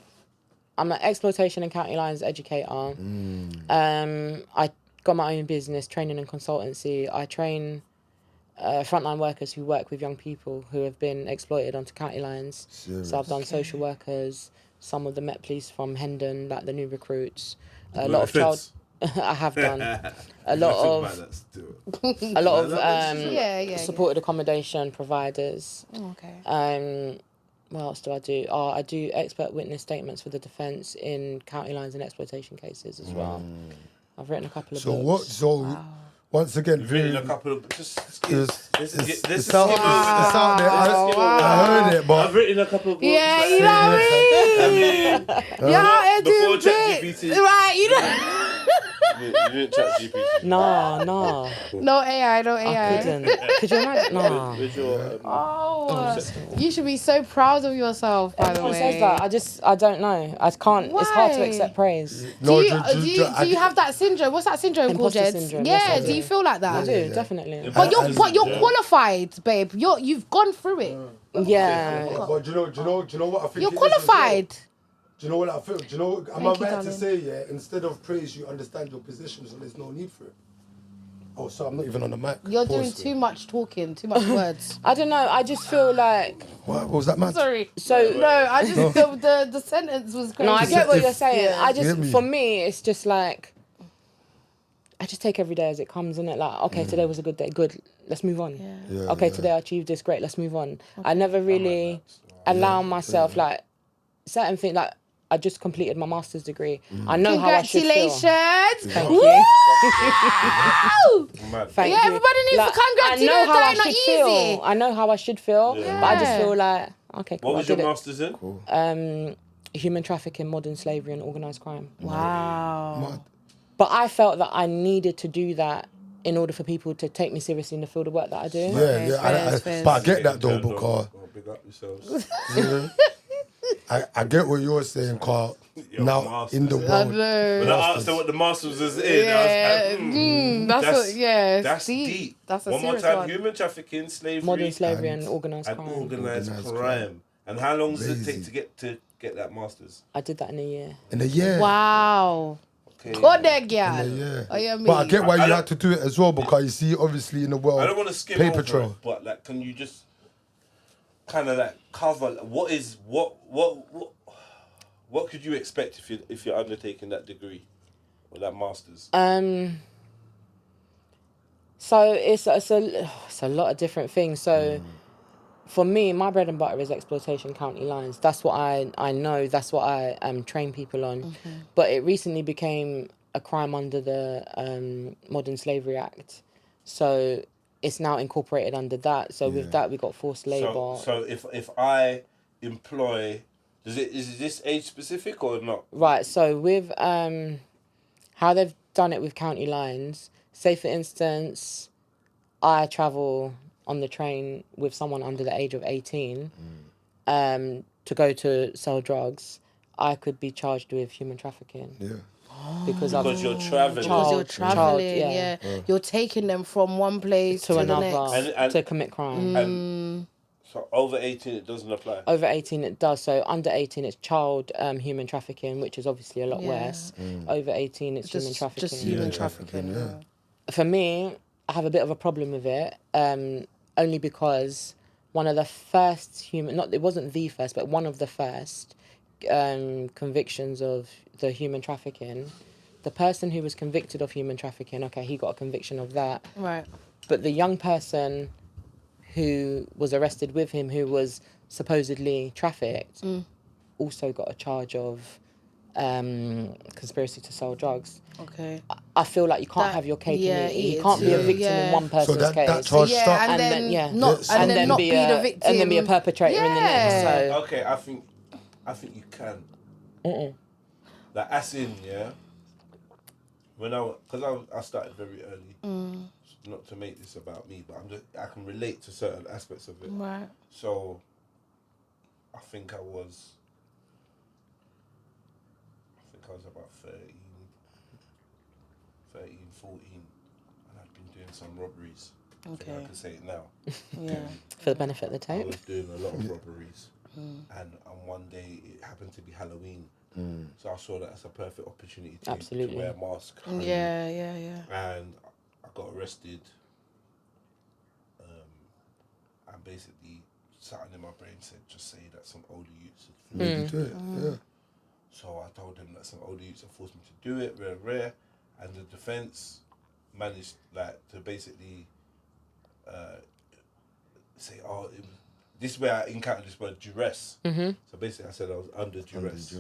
I'm an exploitation and county lines educator. I got my own business, training and consultancy. I train frontline workers who work with young people who have been exploited onto county lines. So I've done social workers, some of the Met Police from Hendon, like the new recruits. A lot of child. I have done a lot of supported accommodation providers. Oh, okay. What else do I do? Oh, I do expert witness statements for the defence in county lines and exploitation cases as well. I've written a couple of books. Once again, You've written a couple of. Just it's out there. I heard it, but I've written a couple of books. Yeah, you know what I mean? I mean, before bits. ChatGPT. Right, you know. You didn't chat GPT. No. No AI, no I AI. couldn't. Could you imagine? No. With your, Oh, you should be so proud of yourself, by the Everyone way. says that. I don't know. I can't. It's hard to Why? accept praise. Do you have that syndrome? What's that syndrome called, Imposter Jed? syndrome, Yeah, yes, I do do. you feel like that? I do, definitely. But you're qualified, babe. You've gone through it. Yeah. But do you know what I think? You're it is as well? qualified. Do you know what I feel? Do you know? Am I Thank you, right to darling. say, yeah? Instead of praise, you understand your position, so there's no need for it. Oh, so I'm not even on the mic. You're doing Pause. too much talking, too much words. I don't know. I just feel like. What was that, man? Sorry. So No, I just the sentence was crazy. No, I get what If- you're saying. yeah. I Get just, me. for me, it's just like, I just take every day as it comes, innit? Like, okay, today was a good day, good, let's move on. Yeah, Okay, yeah. today I achieved this, great, let's move on. I never really allow myself, like, certain things, like, I just completed my master's degree. I know how I should feel. Congratulations. Thank Woo! you. mad. Thank Yeah, you. everybody needs to congratulate I know how that I ain't not should easy. feel. I know how I should feel, but I just Yeah. feel like, okay, cool, What I was your did it. master's in? Human trafficking, modern slavery, and organised crime. Wow. But I felt that I needed to do that in order for people to take me seriously in the field of work that I do. Yeah. Fairs. But I get that though, because Big up yourselves. I get what you're saying, Carl. Now masters. in the I world, know. When I asked her what the masters was in, Yeah, I was like, that's that's deep. deep. That's a One more serious time, one. human trafficking, slavery, Modern slavery and organised and crime. organised crime. And how long does it take to get that masters? I did that in a year. in a year. Wow. Okay. Good there, girl. Yeah. Oh, yeah, me. But I get why I you don't- had to do it as well, because you see, obviously in the world, I don't want to skim paper over trail. it, but like, can you just kind of like cover what could you expect if you're undertaking that degree or that masters? So it's a lot of different things. So for me, my bread and butter is exploitation county lines. That's what I know. That's what I train people on. But it recently became a crime under the Modern Slavery Act. So it's now incorporated under that. So with that, we got forced labour. So if I employ, is this age specific or not? Right, so with how they've done it with county lines, say for instance, I travel on the train with someone under the age of 18 to go to sell drugs, I could be charged with human trafficking. Yeah. Because You're traveling. Because you're Child, traveling, yeah. You're taking them from one place to the another next. And- to commit crime. And so over 18, it doesn't apply. Over 18 it does. So under 18 it's child human trafficking, which is obviously a lot Yeah. worse. Over 18 it's human trafficking. Just human trafficking. Yeah. For me, I have a bit of a problem with it, only because one of the first it wasn't the first, but one of the first convictions of the human trafficking, the person who was convicted of human trafficking, okay, he got a conviction of that. Right. But the young person who was arrested with him, who was supposedly trafficked, also got a charge of conspiracy to sell drugs. Okay. I feel like you can't That- have your cake yeah, and eat it. You it can't be a is. victim Yeah. in one person's So that case. charge Yeah, stuck. and then not Yeah, and then not be the a, victim. and then be a perpetrator in the next. Yeah. So Okay, I think you can. Like, as in, yeah. When I started very early. Not to make this about me, but I can relate to certain aspects of it. Right. So, I think I was about 13, 14, and I'd been doing some robberies. I think Okay. I can say it now. Yeah. for the benefit of the I tape. was doing a lot of robberies, and one day it happened to be Halloween, so I saw that as a perfect opportunity to Absolutely. wear a mask. Yeah. And I got arrested. And basically, something in my brain said, just say that some older youths had Made you do it. Yeah. So I told them that some older youths had forced me to do it, rare, and the defence managed to basically say, this is where I encountered this word duress. So basically I said I was under duress.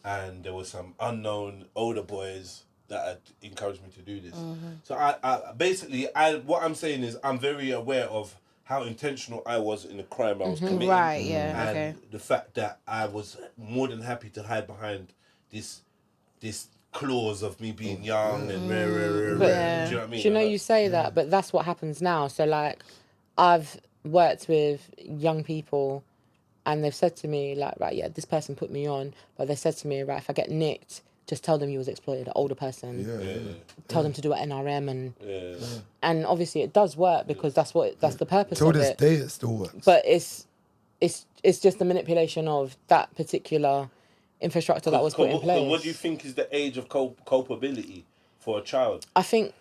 And there was some unknown older boys that had encouraged me to do this. So I basically, what I'm saying is I'm very aware of how intentional I was in the crime I was committing. Right, yeah, And okay. the fact that I was more than happy to hide behind this clause of me being young and rare. Do you know what I mean? Do you know, you say that, but that's what happens now. So, like, I've worked with young people and they've said to me, like, right, yeah, this person put me on, but they said to me, right, if I get nicked, just tell them you was exploited, an older person. Tell them to do an NRM and obviously it does work because that's the purpose Till of this it. day, it still works. But it's just the manipulation of that particular infrastructure that was put in place. What do you think is the age of culpability for a child? I think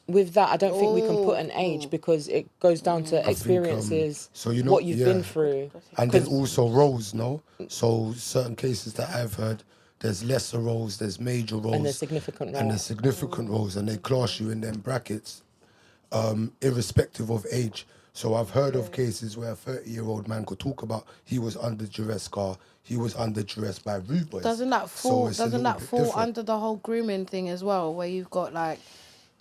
with that, I don't think we can put an age because it goes down to experiences, so you know, what you've been through. And there's also roles, no? So certain cases that I've heard, there's lesser roles, there's major roles. And there's significant roles. And there's significant roles, and they class you in them brackets, irrespective of age. So I've heard of cases where a 30-year-old man could talk about he was under duress, he was under duress by rude boys. Doesn't that So fall? it's a Doesn't little that bit fall different. under the whole grooming thing as well, where you've got like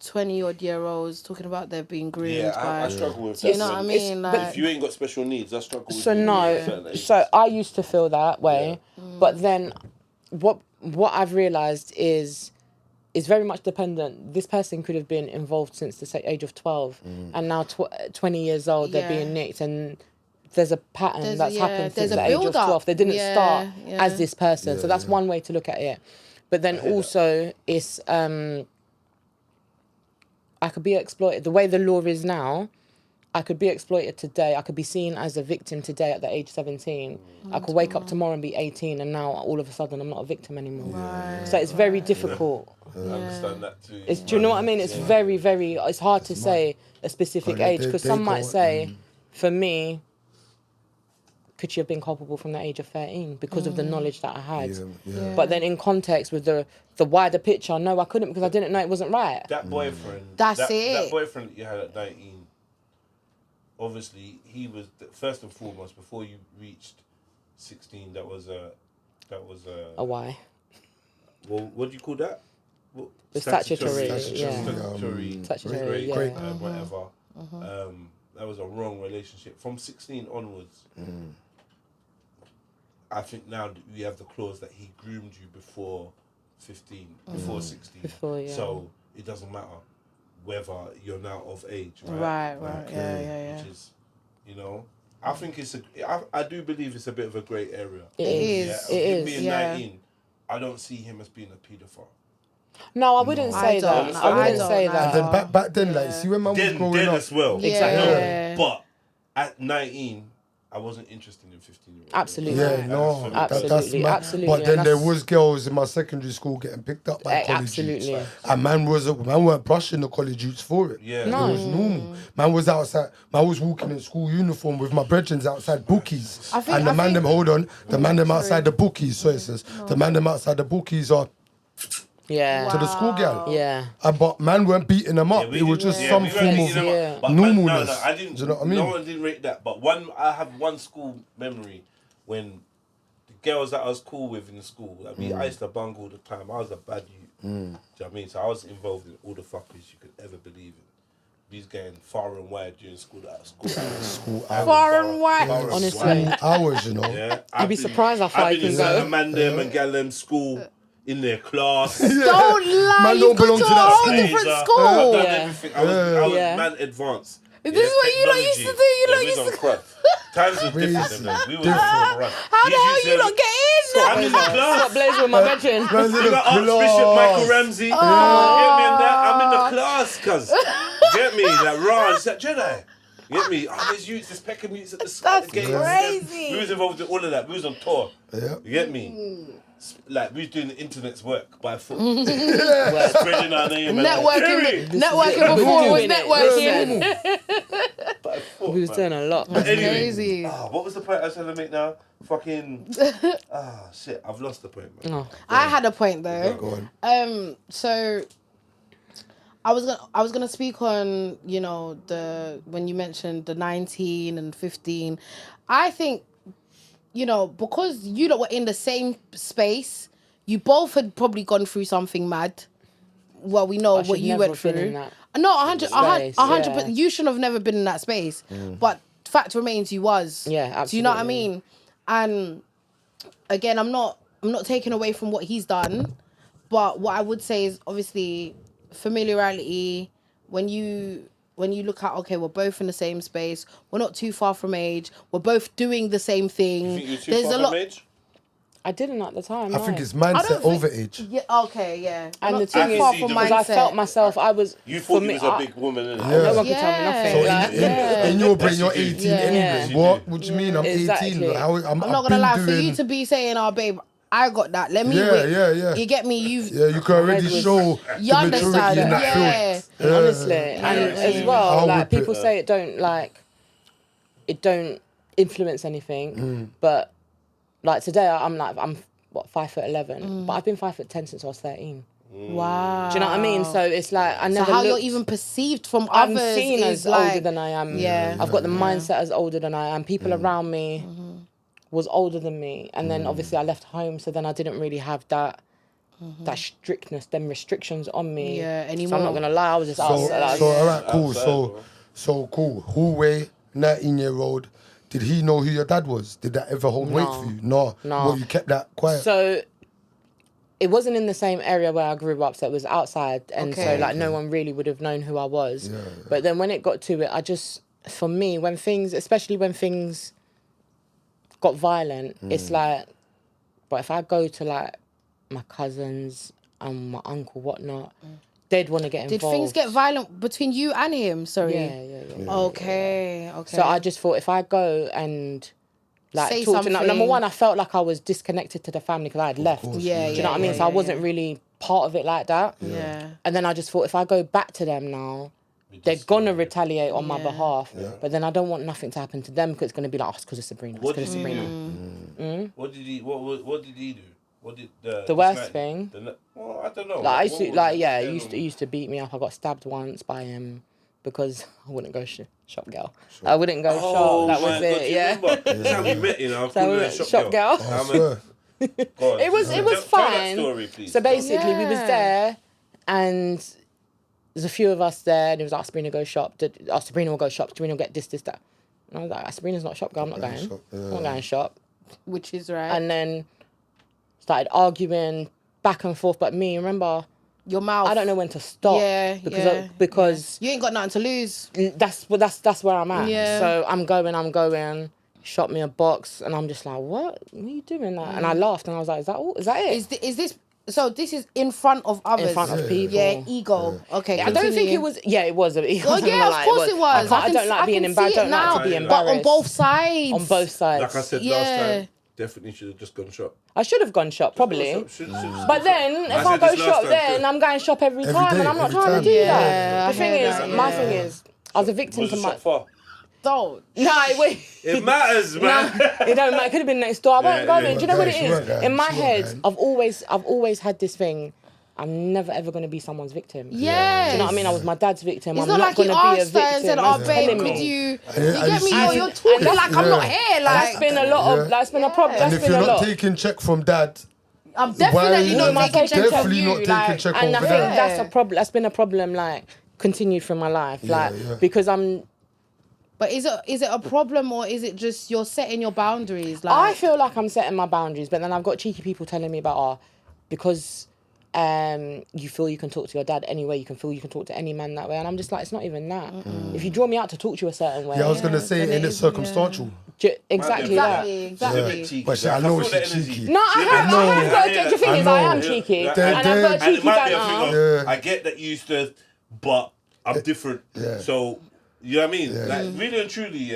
20-odd-year-olds talking about they're being groomed Yeah, by. I struggle with Do that. you know what I man. mean? but Like, If you ain't got special needs, I struggle with So you no, at certain ages. so I used to feel that way, but then what I've realised is very much dependent. This person could have been involved since the age of 12, and now 20 years old, they're being nicked, and there's a pattern that's happened since the age of 12. They didn't start as this person, so that's one way to look at it. But then also, it's I could be exploited. The way the law is now, I could be exploited today. I could be seen as a victim today at the age 17. I could wake up tomorrow and be 18, and now all of a sudden I'm not a victim anymore. So it's very difficult. I understand that too. Do you know what I mean? It's very, very. It's hard to say a specific age because some might say, for me, could she have been culpable from the age of 13 because of the knowledge that I had? But then in context with the wider picture, no, I couldn't because I didn't know it wasn't right. That boyfriend. That's that, it. That boyfriend that you had at 19. Obviously, he was first and foremost before you reached 16. That was a why? Well, what do you call that? The statutory, Statutory, yeah. great, whatever. That was a wrong relationship. From 16 onwards, I think now we have the clause that he groomed you before 15, before 16. Before, yeah. So it doesn't matter whether you're now of age, right. Yeah. Which is, you know, I think I do believe it's a bit of a grey area. It is. Yeah, It him is. being Yeah. 19, I don't see him as being a paedophile. No, I wouldn't say that. I wouldn't say that. And then back then, like, see when man was growing Then up. as well. Yeah. But at 19, I wasn't interested in 15-year-olds. Absolutely. Yeah, no, that's Absolutely, mad. absolutely, But and then there that's- was girls in my secondary school getting picked up by college absolutely. youths. And man weren't brushing the college youths for it. Yeah. No. It was normal. Man was outside. Man was walking in school uniform with my brethren outside bookies. I think- And the I man think- them, hold on, the man them outside the bookies, so it says, the man them outside the bookies are Yeah. to the school girl. Yeah. But man weren't beating them up. we It was didn't- just yeah, some we form weren't of beating them up. But normalness. No, I didn't. Do you know what I mean? No one didn't rate that. But I have one school memory when the girls that I was cool with in school. Like, I used to bung all the time. I was a bad youth. Do you know what I mean? So I was involved in all the fuckers you could ever believe in. We was getting far and wide during school hours. Far and wide. Honestly. Hours, you know. Yeah, You'd be surprised how far I've you been in can go. certain man them and gal them school in their class. Don't lie, Man you don't go belong to to a that whole school. different I've school. done Yeah. everything. I was Yeah. man advanced. This is what you lot used to do. You lot we was used on to. crud. Times were different. Crazy. Then. We was Different. on run. How the hell you not get in? I'm in the class. Stop blazing with my bedroom. Man's in You the got Archbishop class. Michael Ramsey. Get me in that. I'm in the class, cuz. Get me, like Ron, it's like Jedi. Get me? Oh, there's youths, there's pecking youths at the That's gates. crazy. We was involved in all of that. We was on tour. Yeah. You get me? Like, we was doing the internet's work by foot. Spreading our name. Networking before it was doing it. networking. By foot, We was man. doing a lot. But anyway, Crazy. what was the point I was trying to make now? Fucking. Shit, I've lost the point, man. Oh. I had a point though. Go on. So I was gonna speak on, you know, when you mentioned the 19 and 15. I think, you know, because you lot were in the same space, you both had probably gone through something mad. Well, we know I what should you never went have been through. in that No, 100, space, 100%. yeah. You shouldn't have never been in that space. But fact remains, you was. Yeah, Do you know what I absolutely. mean? And again, I'm not taking away from what he's done, but what I would say is obviously familiarity. When you look at, okay, we're both in the same space, we're not too far from age, we're both doing the same thing. You think you're too far from age? I didn't at the time. I no. think it's I don't mindset think- over age. Yeah, okay, yeah. And Not the too thing is, far see from the- because I mindset. felt myself, I was. You for thought me, you was a big woman, innit? Yeah. No one could tell me Yeah. nothing. So like, in your brain, you're Yes, you do. 18 Yeah. anyway. Yes, you What? do. What do you mean? I'm 18. Exactly. I'm I'm not I've gonna been lie, for doing- you to be saying, "Oh, babe, I got that. Let me Yeah, wait." yeah. You get me? You've Yeah, you can already head was- show you the maturity understand? in that Yeah. field. honestly, and Yeah. as well, I'll like whip it. people say, it don't influence anything, but like today, I'm 5'11", but I've been 5'10" since I was 13. Wow. Do you know what I mean? So it's like I So never. how you're looked- even perceived from I'm others seen is as like, older than I am. Yeah. I've got the mindset as older than I am. People around me was older than me, and then obviously I left home, so then I didn't really have that strictness, them restrictions on me. Yeah, So anymore. I'm not gonna lie, I was just So, asked. all right, cool. Outside, So cool. Huawei, 19-year-old. Did he know who your dad was? Did that ever hold weight for you? No. No. Well, you kept that quiet. So it wasn't in the same area where I grew up, so it was outside, and Okay. so like no one really would have known who I was. Yeah. But then when it got to it, for me, especially when things got violent, it's like, but if I go to like my cousins and my uncle, whatnot, they'd want to get Did involved. things get violent between you and him? Sorry. Yeah. Okay. So I just thought if I go and like Say talk to something. number one, I felt like I was disconnected to the family because I had left. Yeah, Do you know what I mean? So I wasn't really part of it like that. Yeah. And then I just thought if I go back to them now, they're gonna retaliate on my behalf. But then I don't want nothing to happen to them because it's gonna be like, oh, it's because of Sabrina. What It's did because he of Sabrina. do? What did he? What did he do? What did The worst thing? Well, I don't know. Like I used to, What like was yeah, the he used to beat me up. I got stabbed once by him because I wouldn't go shop girl. I wouldn't go shop. That was it. Yeah. That's how we met, you know. I'm So calling we her went shop shop girl. I swear. It was Tell fine. that story, please. So basically, we was Yeah. there, and there's a few of us there, and it was like, Sabrina, go shop. Sabrina will go shop. Sabrina will get this, that. And I was like, Sabrina's not shop girl. I'm not going. shop, I'm not going shop. Which is right. And then started arguing back and forth. But me, remember, your mouth. I don't know when to stop. Yeah, because you ain't got nothing to lose. that's where I'm at. Yeah. So I'm going. Shot me a box, and I'm just like, what? What are you doing that? And I laughed, and I was like, is that all? Is that it? Is this? So this is in front of others. In front of people. Yeah, ego. Okay. I don't think continue. it was. Yeah, it was. Oh yeah, of course it was. I don't like being embarrassed. I don't like to be embarrassed. But on both sides. On both sides. Like I said Yeah. last time, definitely should have just gone shop. I should have gone shop, probably. But then, if I said go this last shop time then, too. I'm going shop every time, day, and I'm not every trying time. to do Yeah, that. I The thing hear is, that, my yeah. thing is, I was a victim Was to the my. shop far? Don't. No, wait. It matters, No, man. it don't matter. It could have been next door. I won't go in. Do you know what it Guys, is? right, In my sure, head, man. I've always had this thing. I'm never ever going to be someone's victim. Yes. Do you know what I mean? I was my dad's victim. It's I'm not not like he going to be a asked her and victim. said, "Oh, He's babe, telling could me. you and get me? see- You're talking that's- like I'm not here. That's Like, been a lot of. That's been a problem. And That's if been you're a not lot. taking check from dad, I'm definitely why- not taking check from definitely you. not taking Like, check And I over think there. that's a problem. That's been a problem. Like continued through my life. Like yeah. because I'm. but is it a problem or is it just you're setting your boundaries? Like, I feel like I'm setting my boundaries, but then I've got cheeky people telling me about because you feel you can talk to your dad anyway, you can feel you can talk to any man that way, and I'm just like, it's not even that. If you draw me out to talk to you a certain way, Yeah, I was gonna say, then and it it's is, circumstantial. exactly that. Exactly. But I know she's cheeky. No, I have got. The thing is, I am cheeky, Yeah. and I've got a And it cheeky might be a banter. thing of, I get that you used to, but I'm different. Yeah. So, you know what I mean? Like, really and truly,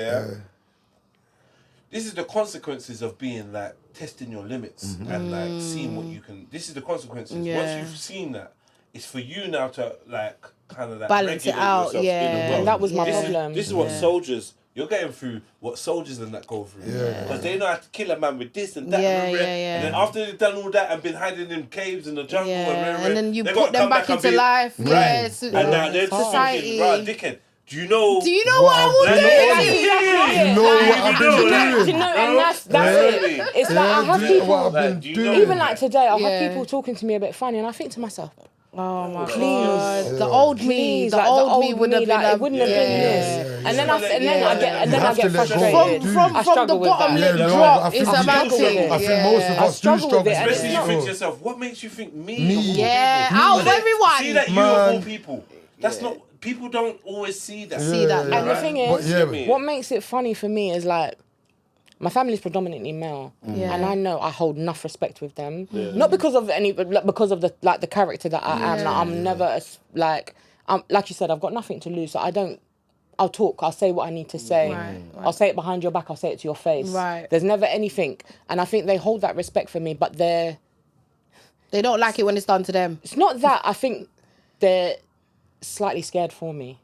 this is the consequences of being like testing your limits and like seeing what you can. This is the consequences. Once you've seen that, it's for you now to like kind of like Balance it regulate out, yourself in yeah. the world. And that was my This is- problem. This is what soldiers. You're getting through what soldiers and that go through. Because they know how to kill a man with this and that. Yeah, and, yeah, and then after they've done all that and been hiding in caves in the jungle and then you they put gotta them come back and into be- life. Right. Yes. And now they're just society. thinking, right, dickhead, do you know what I would Like, do? You know what I've been Do you doing. know, and that's it. It's like I have Do you know people. what I've been Like, do you know- doing. Even like today, I'll Yeah. have people talking to me a bit funny, and I think to myself, Oh my Please. god, the old me, please, the like, old me would have been. like, it wouldn't have been this. And then I get frustrated. From I the struggle with bottom that. lip Yeah, no, I drop. think It's we a struggle bad with thing. it. I think most of I us do struggle with struggle it, with and Especially it's you not- think to yourself, what makes you think me? Me. of all Yeah, people? out of But then everyone. See that you Man. of all people. That's not. People don't always see that. See that. Yeah, And the thing But is, yeah, what makes it funny for me is like, my family is predominantly male, Yeah. and I know I hold enough respect with them. Not because of any, but like, because of the character that I am. Like, I'm never like you said, I've got nothing to lose, so I don't. I'll talk. I'll say what I need to say. Right. I'll say it behind your back. I'll say it to your face. Right. There's never anything, and I think they hold that respect for me, but They don't like it when it's done to them. it's not that. I think they're slightly scared for me.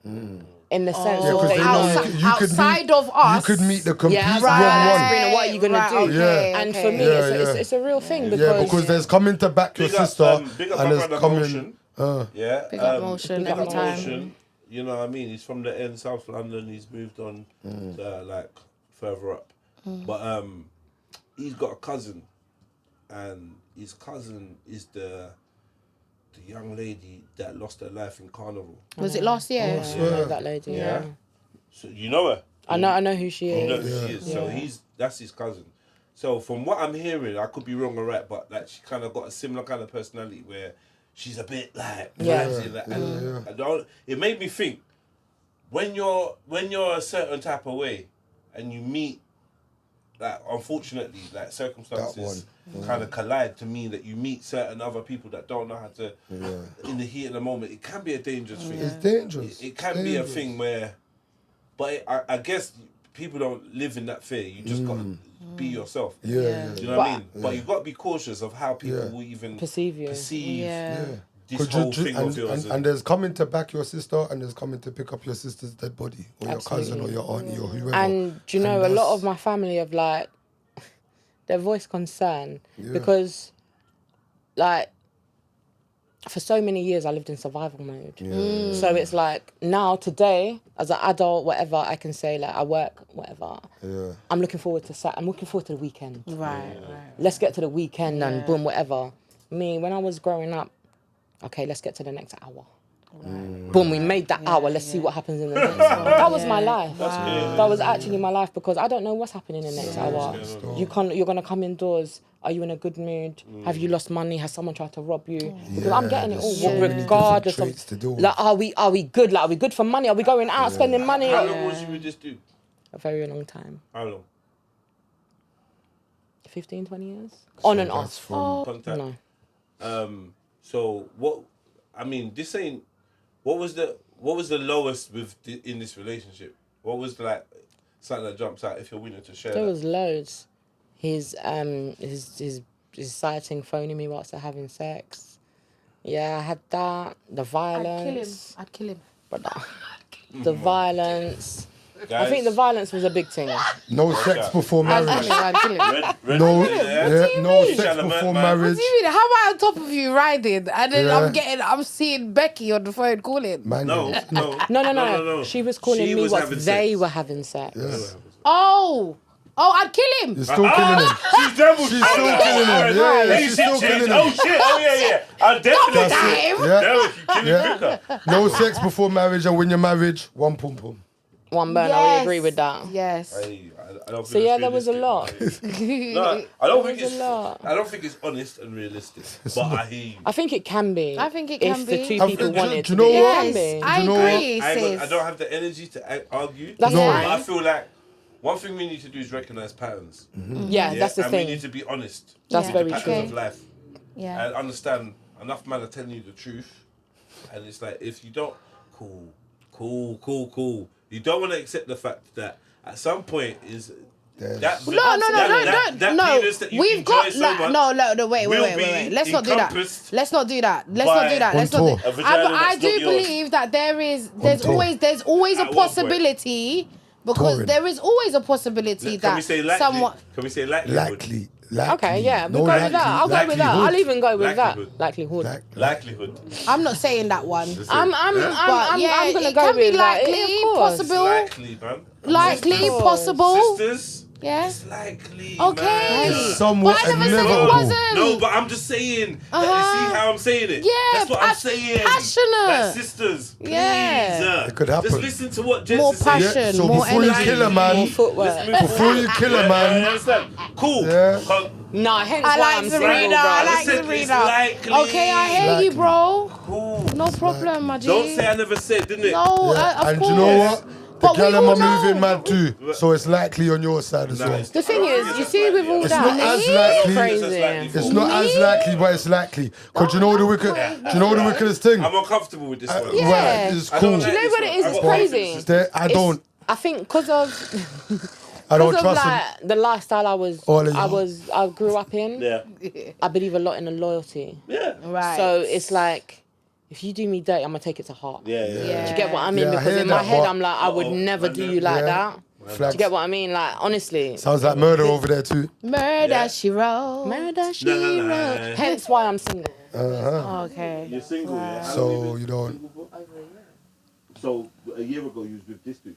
In the sense Yeah, of 'cause they they know know outside, you could outside meet- of us. You could meet the complete Yeah, wrong right. one. Sabrina, what are you gonna do? Okay, And okay. for me, Yeah, it's a real thing Yeah, because because there's coming to back your Big up, sister, big up and my there's brother coming. Motion. Yeah. Big up Motion big up every time. Motion. You know what I mean? He's from the end, South London. He's moved on to like further up. But he's got a cousin, and his cousin is the young lady that lost her life in Carnival. Was it last year? I know that lady. Yeah. So you know her. I know who she You know is. who she is. So that's his cousin. So from what I'm hearing, I could be wrong or right, but like she kind of got a similar kind of personality where she's a bit like vibes like, and I don't, it made me think when you're a certain type of way and you meet, like, unfortunately, like, circumstances kind of collide to mean that you meet certain other people that don't know how to in the heat of the moment. It can be a dangerous thing. It's dangerous. It can be a thing where, but I guess people don't live in that fear. You just got to be yourself. Yeah. Do you know what I mean? But you've got to be cautious of how people will even Perceive you. Yeah. this whole thing of yours. And there's coming to back your sister, and there's coming to pick up your sister's dead body, or your cousin, or your auntie, or whoever. And do you know, a lot of my family have like, they voice concern because, like, for so many years I lived in survival mode. So it's like now today, as an adult, whatever, I can say like I work, whatever. I'm looking forward to the weekend. Right. Let's get to the weekend and boom, whatever. Me, when I was growing up, okay, let's get to the next hour. Boom, we made that hour. Let's see what happens in the next hour. That was my life. That was actually my life because I don't know what's happening in the next hour. You're gonna come indoors. Are you in a good mood? Have you lost money? Has someone tried to rob you? Because I'm getting it all, regardless of. Like, are we good? Like, are we good for money? Are we going out spending money? How long was you with this dude? A very long time. How long? 15, 20 years. On and off. Contact. No. So what? I mean, this ain't. What was the lowest in this relationship? What was like something that jumps out if you're willing to share? There that? was loads. His sighting phoning me whilst they're having sex. Yeah, I had that. The violence. I'd kill him. But the violence. I think the violence was a big thing. No sex before marriage. I'd kill him. No, no mean? sex What before do marriage. What do you mean? How am I on top of you riding? And then Yeah. I'm seeing Becky on the phone calling. Man, No. No. She was calling She me was what having they sex. were having sex. Oh, I'd kill him. You're still killing him. She's double. She's still killing him. Yeah, she's still killing him. Oh shit! Oh yeah. I definitely. That's it. Him. Yeah. No, if you kill him quicker. No sex before marriage, and when you're married, one pum pum. One burner, I agree with that. Yes. I don't So think yeah, it's there was a realistic. lot. No, I don't think There was it's. a lot. I don't think it's honest and realistic. But I hear you. I think it can be. I think it can if be. the two I people think- want do it you to know be. what? It can Yes, be. I Do you know agree, I sis. don't have the energy to argue. That's No. fine. But I feel like one thing we need to do is recognize patterns. Yeah, that's the and thing. we need to be honest. That's with very the true. patterns of life. Yeah. And understand enough men are telling you the truth. And it's like, if you don't, cool. You don't want to accept the fact that at some point is that No. penis that you We've got enjoy so much no. Wait. will Let's not do that. encompassed Let's not do that. contour. a vagina I that's do not yours. believe that there's Contour. always a At one point. possibility because Touring. there is always a possibility Can we that say likely? someone. Can we say likelihood? Likely. Okay, yeah, No we'll go with that. I'll go with that. I'll likelihood. even go with that. Likelihood. Likelihood. Likelihood. I'm not saying that one. I'm yeah, gonna it go can be with that. likely, Of course. possible. Likely, man. Likely, Sisters. possible. Sisters. Yeah. It's likely. Okay. Man. Somewhat But I never and said never it go. wasn't. No, but I'm just saying. That, you see how I'm saying it? Yeah, That's what I'm saying. passionate. Like sisters. Please, Yeah. It could happen. Just listen to what Jess More is saying. passion, So more before you energy. kill a More man, footwork. before you kill a You man, understand? Cool. Yeah. Nah, hence I why like I'm Sabrina. single, I bro. like Listen, Sabrina. it's likely. Okay, I hear you, bro. Cool. No problem, my G. Don't say I never said, didn't it? No, yeah. of And course. you know what? The But we gal all are know. moving mad too, so it's likely on your side as well. Nice. The thing is, you see, with all It's that, not as it's likely. crazy. It's not as likely, but it's likely. Cause you know the wicked, do you know the wickedest thing? I'm uncomfortable with this one. Yeah. Right, it's I don't cool. like You know this what one. it is? I It's got crazy. confidence. I don't. I think because of I don't because of trust him. like the lifestyle All of you. I grew up in. Yeah. I believe a lot in the loyalty. Yeah. Right. So it's like, if you do me dirty, I'm gonna take it to heart. Yeah. Do you get what I mean? Yeah, I because hear in my that, head, but- I'm like, I would never do you like Yeah. that. Do Flags. you get what I mean? Like, honestly. Sounds like murder over there too. Murder, Yeah. she wrote. Murder, she No. wrote. Hence why I'm single. Okay. You're single, yeah? So you don't. So a year ago you was with this dude.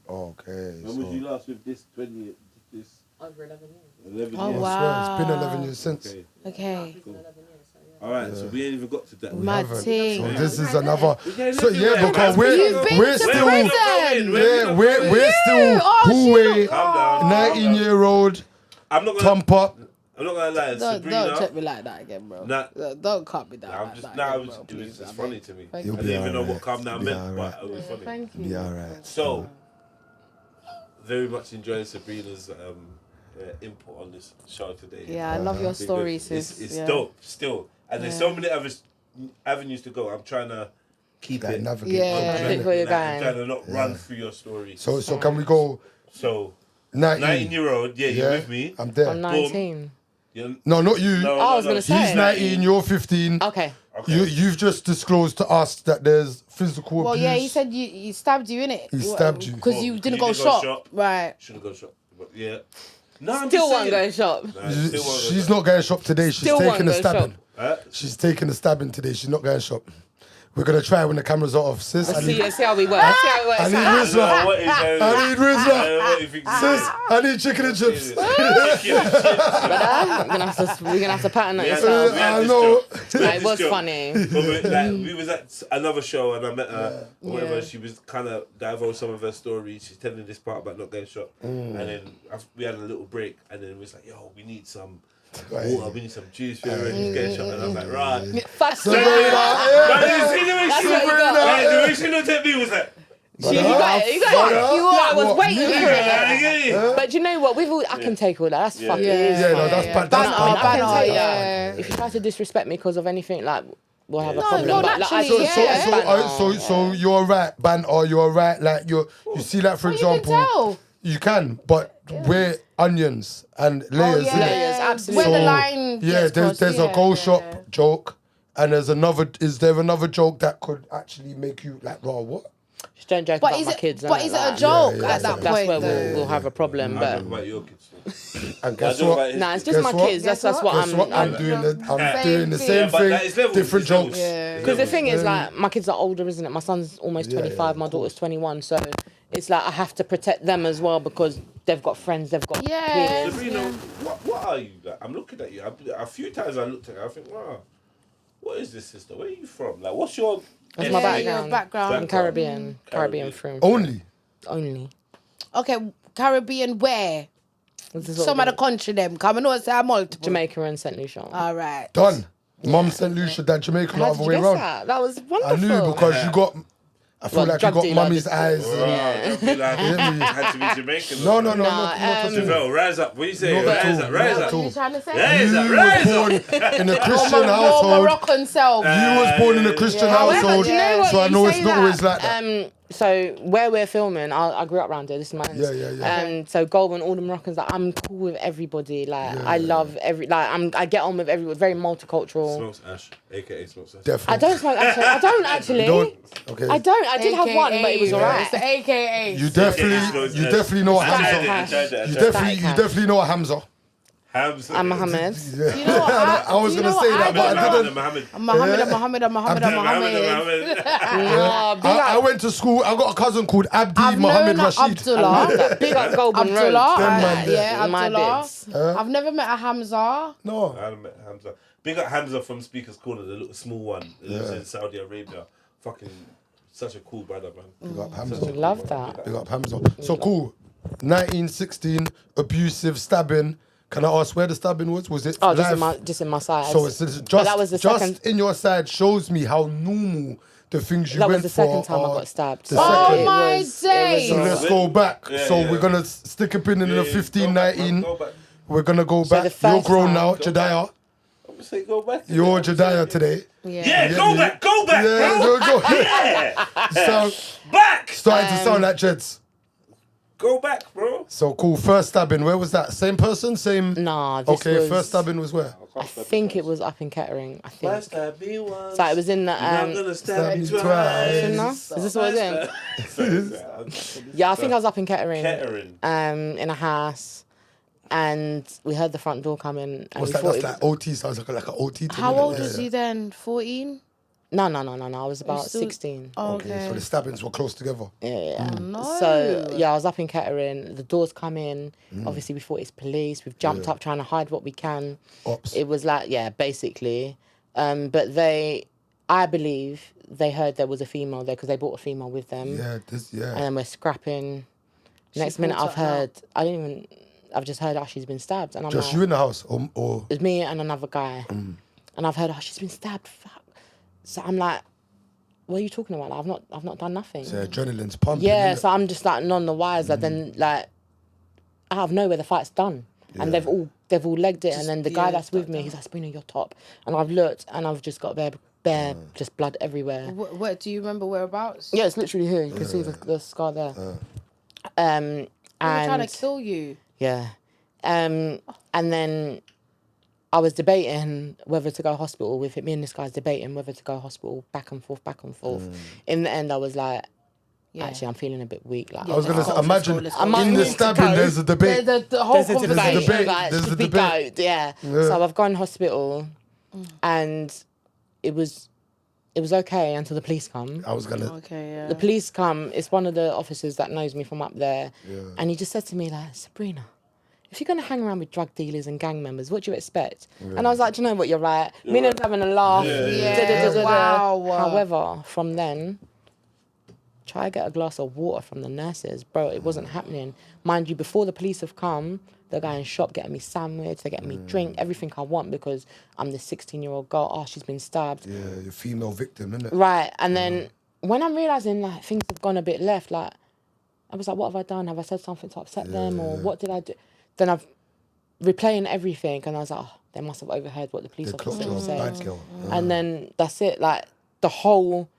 Okay. When was you So last with this 20 this Over 11 years. 11 Oh, years? wow. it's been 11 years since. Okay. Okay. Alright, so we ain't even got to that. Mad So thing. this is another. can So look yeah, at that. because You've been we're to still. prison. Yeah, we're still Oh, Huawei, shit. 19-year-old, I'm not gonna thump up. I'm not gonna lie, Don't Sabrina. check me like that again, bro. Nah. Don't cut me down. I'm like just that now again, it bro, was please, it's I funny beg. to me. Thank I You'll didn't be even know what alright. calm down You'll be meant, alright. but it was funny. Thank you. Be alright. So very much enjoying Sabrina's input on this show today. Yeah, I love your story, sis. It's Yeah. dope still, and there's so many other avenues to go. I'm trying to keep Like it. navigate. Yeah. I'm trying Pick where you're I'm going. trying to not run through your story. So can we go So 19? 19-year-old, yeah, you're with me. I'm there. I'm 19. You're, No, not you. no, I was no, gonna no, say. He's 19, you're 15. Okay. Okay. You've just disclosed to us that there's physical Well, abuse. yeah, he said he stabbed you, innit? He stabbed you. Because you didn't go shop. Right. Should have gone shop. But yeah. No, I'm Still just won't go saying. shop. Nah, still won't go She's shop. not going shop today. She's Still taking won't a go stabbing. shop. Huh? She's taking a stabbing today. She's not going shop. We're going to try when the cameras are off, sis. I need See how we work. See how it works. I need out. Rizla. What is I need Rizla. what if you Sis, I need chicken and chips. Chicken and chips. We're gonna have to pattern that Yeah, yourself. we had I this know. joke. We had It this was joke. funny. But we was at another show and I met her or whatever. Yeah. She was kind of divulged some of her story. She's telling this part about not going shop. And then we had a little break and then we was like, yo, we need some water, we need some juice, we're ready to get shop. And I'm like, right. Fuck Sabrina, you. yeah. But you see the way That's she what you looked- got. like, the way she looked at me was like, You got it. You got it. I was waiting for it. But you know what? I can take all that. That's fucking. Yeah, no, that's bad. That's I mean, bad. I can take yeah. that. If you try to disrespect me because of anything, like, we'll have a No, problem. no, But, like, I naturally, just- yeah. So you're right, banter. You're right. Like you see, like for You can example, tell. you can, but we're onions and layers. yeah. innit? Layers, absolutely. Where the line Yeah, gets crossed, there's a yeah. go shop joke, and there's another. Is there another joke that could actually make you like, raw? What? Just don't joke But about is my it? kids. But innit? is it a Like, joke yeah, at that that's point? where though? we'll have a problem. I But don't know about your kids. And guess I don't know what? about his nah, it's kids. just Guess my what? kids. That's Guess what Guess what? I'm doing the same Yeah, but thing. that is levels, Different it's levels. jokes. Yeah. because the thing is, like, my kids are older, isn't it? My son's almost Yeah, 25, yeah, my of daughter's 21. So it's like I have to protect them as well because they've got friends, they've got Yeah. peers. Sabrina, what are you? Like, I'm looking at you. A few times I looked at her, I think, wow, what is this, sister? Where are you from? Like, what's your... That's my Yeah, background. your background. I'm Caribbean from Only. only. Okay, Caribbean where? This is what Some we of the do. country them. Come and know say I'm multiple. Jamaica and St. Lucia. All right. Done. Mum St. Lucia, Dad Jamaica, How not did other you way guess around. that? That was I wonderful. knew because you got. I feel Well, like you drug got dealer, mummy's just- eyes. Wow, I feel like it had to be Jamaican. No, Nah, not at all. Javelle, rise up. What you say? Not at Rise all, up, not rise at up. all. What you trying to say? Rise up, You rise was up. born in a Christian Your household. Moroccan self. You was born in a Christian household, Do you know what? so I You know say it's not always like that. So where we're filming, I grew up around here. This is my Yeah. So Goldman, all the Moroccans, like, I'm cool with everybody. Like I love I get on with everyone. Very multicultural. Smokes ash, aka smokes ash. Definitely. I don't smoke. Actually, I don't actually. Okay. I don't. I did have one, but it was AKA. alright. It's the AKA. You definitely know a I tried Hamza. it, I tried it. You Static definitely know a Hamza. Hams. I'm Mohammed. Yeah. You know what? I was you gonna know say what? that, but I didn't. Mohammed. Muhammad. No, big I up, went to school. I got a cousin called Abdi I've Mohammed known Rashid. Abdullah. big up Goldman Road. Abdullah. Them man there. Yeah, My Abdullah. bits. I've never met a Hamza. No. I met Hamza. Big up Hamza from Speaker's Corner, the little small one. He lives in Saudi Arabia. Fucking such a cool brother, man. Big up Such a Hamza. cool Love brother. that. Big up Hamza. So cool. 1916, abusive stabbing. Can I ask where the stabbing was? Was it Oh, live? just in my side. So it's just, But that was the second. in your side shows me how normal the things you That was went the for second time I are. got stabbed. the So second. it my was- days. So let's go back. Yeah, so yeah. we're gonna stick a pin in the 15, 19. Go back. We're gonna go back. the You're first grown time- now, Go Jediah. I'm gonna say go back. You're Jediah today. Yeah, go back, Yeah, bro. go. Yeah, So back. starting to sound like Jeds. Go back, bro. So cool. First stabbing. Where was that? Same person? Same. Nah, this Okay. was, First stabbing was where? I think it was up in Kettering. I think. Stab me once. So it was in the I'm gonna stab you stab you twice. No? Is this what it's in? Yeah, I think I was up in Kettering. Kettering. In a house, and we heard the front door coming, and What's we that? thought That's it like OT. Sounds like an OT. to How me, old yeah. was you then? 14? No. I was about still- 16. Okay. So the stabbings were close together. Yeah. No. So yeah, I was up in Kettering. The doors come in. Obviously, we thought it's police. We've jumped up trying to hide what we can. Ops. It was like, yeah, basically. But I believe they heard there was a female there because they brought a female with them. Yeah. And then we're scrapping. Next minute, pulled I've something heard. I've just heard, she's been stabbed, and I'm Just like, you in the house, or it's me and another guy, and I've heard, she's been stabbed. Fuck. So I'm like, what are you talking about? Like, I've not done nothing. the adrenaline's pumping. Yeah, innit? so I'm just like none the wiser. Then like out of nowhere the fight's done, and they've all legged it, and then the guy that's with me, he's like, Sabrina, you're top, and I've looked and I've just got bare just blood everywhere. What do you remember whereabouts? Yeah, it's literally here. You can see the scar there. They were trying And to kill you. yeah, and then I was debating whether to go hospital with it. Me and this guy's debating whether to go hospital, back and forth. In the end, I was like, Yeah. actually, I'm feeling a bit weak. Like, I was gonna Let's say, go, let's imagine go, let's go. in I'm the willing to stabbing, go. there's a debate. The whole there's a conversation. debate. debate. Like, There's should a we debate. go? Yeah. Yeah. So I've gone hospital, and it was okay until the police come. I was gonna. Okay, yeah. The police come. It's one of the officers that knows me from up there, and he just said to me like, Sabrina, if you're gonna hang around with drug dealers and gang members, what do you expect? And I was like, do you know what? You're right. Me and him having a laugh. Yeah, wow. However, from then, try to get a glass of water from the nurses, bro. It wasn't happening. Mind you, before the police have come, they're going shop, getting me sandwich, they're getting me drink, everything I want because I'm this 16-year-old girl. Oh, she's been stabbed. Yeah, you're female victim, innit? Right, and then when I'm realising like things have gone a bit left, like I was like, what have I done? Have I said something to upset them, or what did I do? Then I've replaying everything, and I was like, oh, they must have overheard what the police The officer clock said. bad girl. And then that's it. Like the whole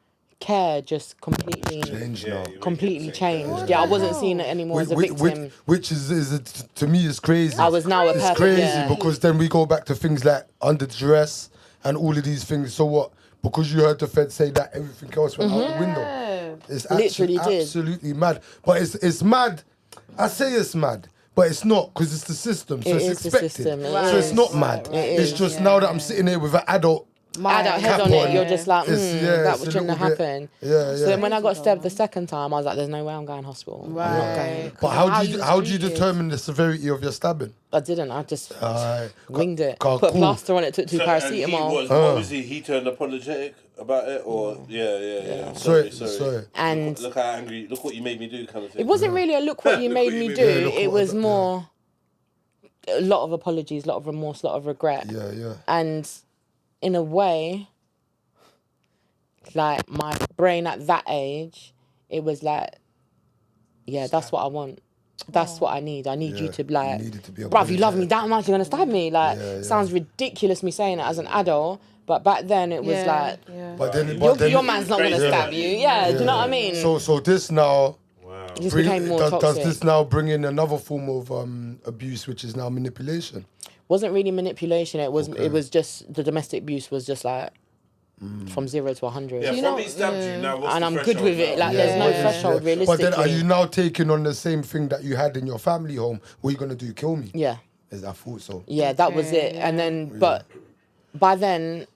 care just completely Change now. completely changed. Yeah, I wasn't seeing it anymore as a victim. Which is to me is crazy. I was now a It's perfect. crazy Yeah. because then we go back to things like under duress and all of these things. So what? because you heard the Fed say that everything else went out the window. It's Literally did. absolutely mad. But it's mad. I say it's mad, but it's not because it's the system. So It it's is the expected. system, it So it's is. not mad. It It's is, just now that I'm sitting here with an adult. Adult head cap on it, on. you're just like, It's- that it's a shouldn't have little bit- happened. Yeah, So then yeah. when I got stabbed the second time, I was like, there's no way I'm going to hospital. I'm not going. But how do you you treated. determine the severity of your stabbing? I didn't. I just winged it. Cool. Put a plaster on it, took two And paracetamol. what was he? He turned apologetic about it, or yeah. Sorry. And Look how angry. Look what you made me do, kind of thing. it wasn't really a look what you Look made what you me made do. me do. Look It what I was got, more a lot of apologies, a lot of remorse, a lot of regret. Yeah. And in a way, like my brain at that age, it was like, yeah, that's what I want. That's what I need. I need you to like, You needed to be bruv, you love me apologetic. that much, you're gonna stab me. Like, Yeah. sounds ridiculous me saying it as an adult, but back then it was like, But then your man's not gonna stab you. Yeah, do you know what I mean? So this now It just became more does toxic. this now bring in another form of abuse, which is now manipulation? Wasn't really manipulation. It was just the domestic abuse was just like from 0 to 100. Yeah, You from know- he stabbed you now. What's And the I'm good threshold with it. now? Like, there's no Yeah. threshold, But realistically. then, are you now taking on the same thing that you had in your family home? What are you gonna do? Kill me? Yeah. I thought so. Yeah, that was it. And then, but by then,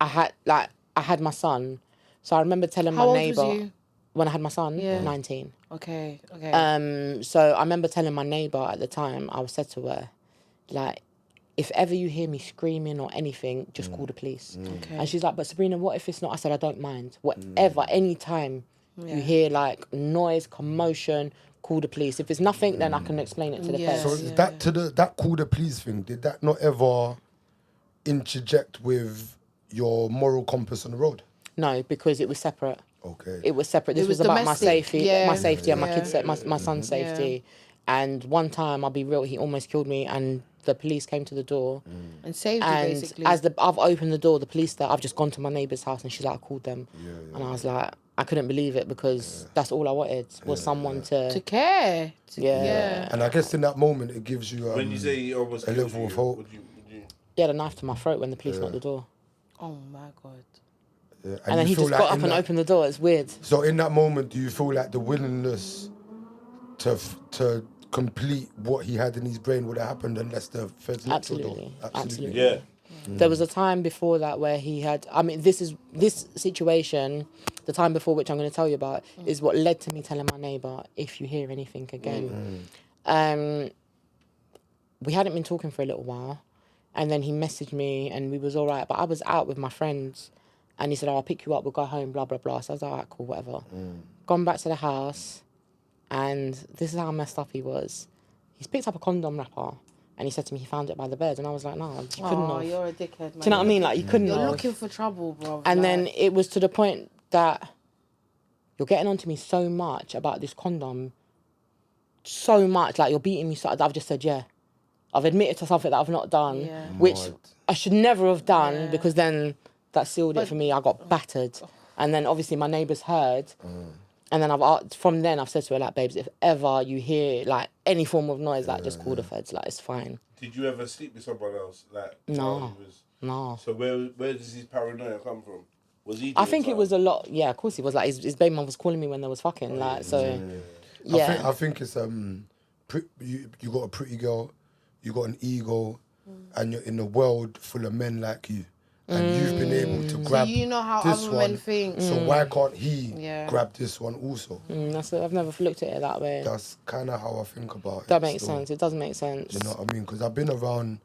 I had my son. So I remember telling How my old neighbor was you? when I had my son, Yeah. 19. Okay. So I remember telling my neighbor at the time, I said to her, like, if ever you hear me screaming or anything, just call the police. Okay. And she's like, but Sabrina, what if it's not? I said, I don't mind. Whatever, anytime you hear like noise, commotion, call the police. If it's nothing, then I can explain it to the Yeah. feds. So that call the police thing, did that not ever interject with your moral compass on the road? No, because it was separate. Okay. It was separate. This It was was about my domestic, safety, yeah. my safety, and my Yeah. kids, my son's safety. And one time, I'll be real, he almost killed me, and the police came to the door. And saved you, And basically. as I've opened the door, the police there, I've just gone to my neighbour's house, and she's like, I called them, and I was like, I couldn't believe it because that's all I wanted was someone to care. Yeah. And I guess in that moment, it gives you When you say he almost a killed level you, of hope. would you? He had a knife to my throat when the police knocked the door, Oh my God. Yeah, and then you he feel just like got up in and that- opened the door. It's weird. So in that moment, do you feel like the willingness to complete what he had in his brain would have happened unless the feds knocked the door? Absolutely. Yeah. There was a time before that where he had. I mean, this situation, the time before which I'm going to tell you about, is what led to me telling my neighbour, if you hear anything again. We hadn't been talking for a little while, and then he messaged me, and we was all right. But I was out with my friends, and he said, "Oh, I'll pick you up. We'll go home." Blah blah blah. So I was like, "All right, cool, whatever." Gone back to the house, and this is how messed up he was. He's picked up a condom wrapper. And he said to me he found it by the bed. And I was like, no, you couldn't Oh, have. you're a dickhead, man. Do you know what I mean? Like, you couldn't You're have. looking for trouble, bro. And then it was to the point that you're getting onto me so much about this condom. So much. Like, you're beating me so I've just said, yeah. I've admitted to something that I've not done. Yeah. Which I should never have done because then that sealed it for me. I got battered. And then obviously my neighbours heard. And then from then I've said to her, like, babes, if ever you hear like any form of noise, like just call the feds, like it's fine. Did you ever sleep with someone else? Like No. while he was- No. So where does his paranoia come from? Was he? I doing think it something? was a lot. Yeah, of course he was. Like his baby mum was calling me when they was fucking. Like so. Yeah. I think it's you got a pretty girl, you got an ego, and you're in a world full of men like you, and you've been able to grab. you know how this other one, men think. So why can't he Yeah. grab this one also? I've never looked at it that way. That's kind of how I think about it. That makes still. sense. It does make sense. You know what I mean? Because I've been around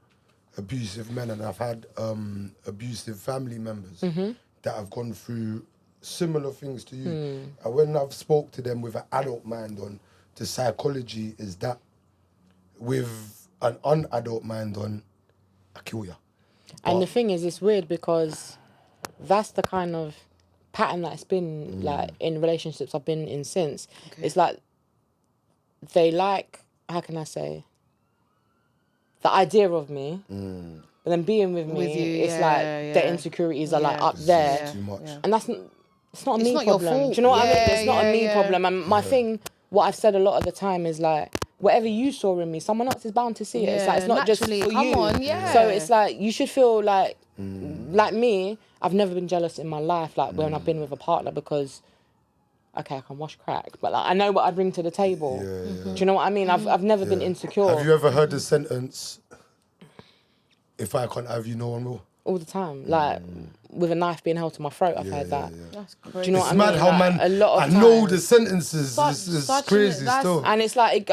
abusive men and I've had abusive family members that have gone through similar things to you. And when I've spoke to them with an adult mind on the psychology is that with an unadult mind on, I kill you. And the thing is, it's weird because that's the kind of pattern that's been like in relationships I've been in since. It's like they like, how can I say, the idea of me, but then being with me, With you, it's yeah, like yeah. the insecurities are like Yeah. up there. Yeah. Too much. Yeah. And it's not a me not your problem. fault. Do you know what I mean? Yeah, It's not a me yeah. problem. And my thing, what I've said a lot of the time is like, whatever you saw in me, someone else is bound to see it. It's like, it's not just for naturally. Come you. on, yeah. So it's like, you should feel like me, I've never been jealous in my life, like when I've been with a partner, because okay, I can wash crack, but like I know what I bring to the table. Do you know what I mean? I've never been insecure. Have you ever heard the sentence, if I can't have you, no one will? All the time, like with a knife being held to my throat, I've heard that. That's crazy. Do you know It's what I mad mean? how Like, man, a lot of I know times- the sentences, Such- it's such a- crazy that's- still. And it's like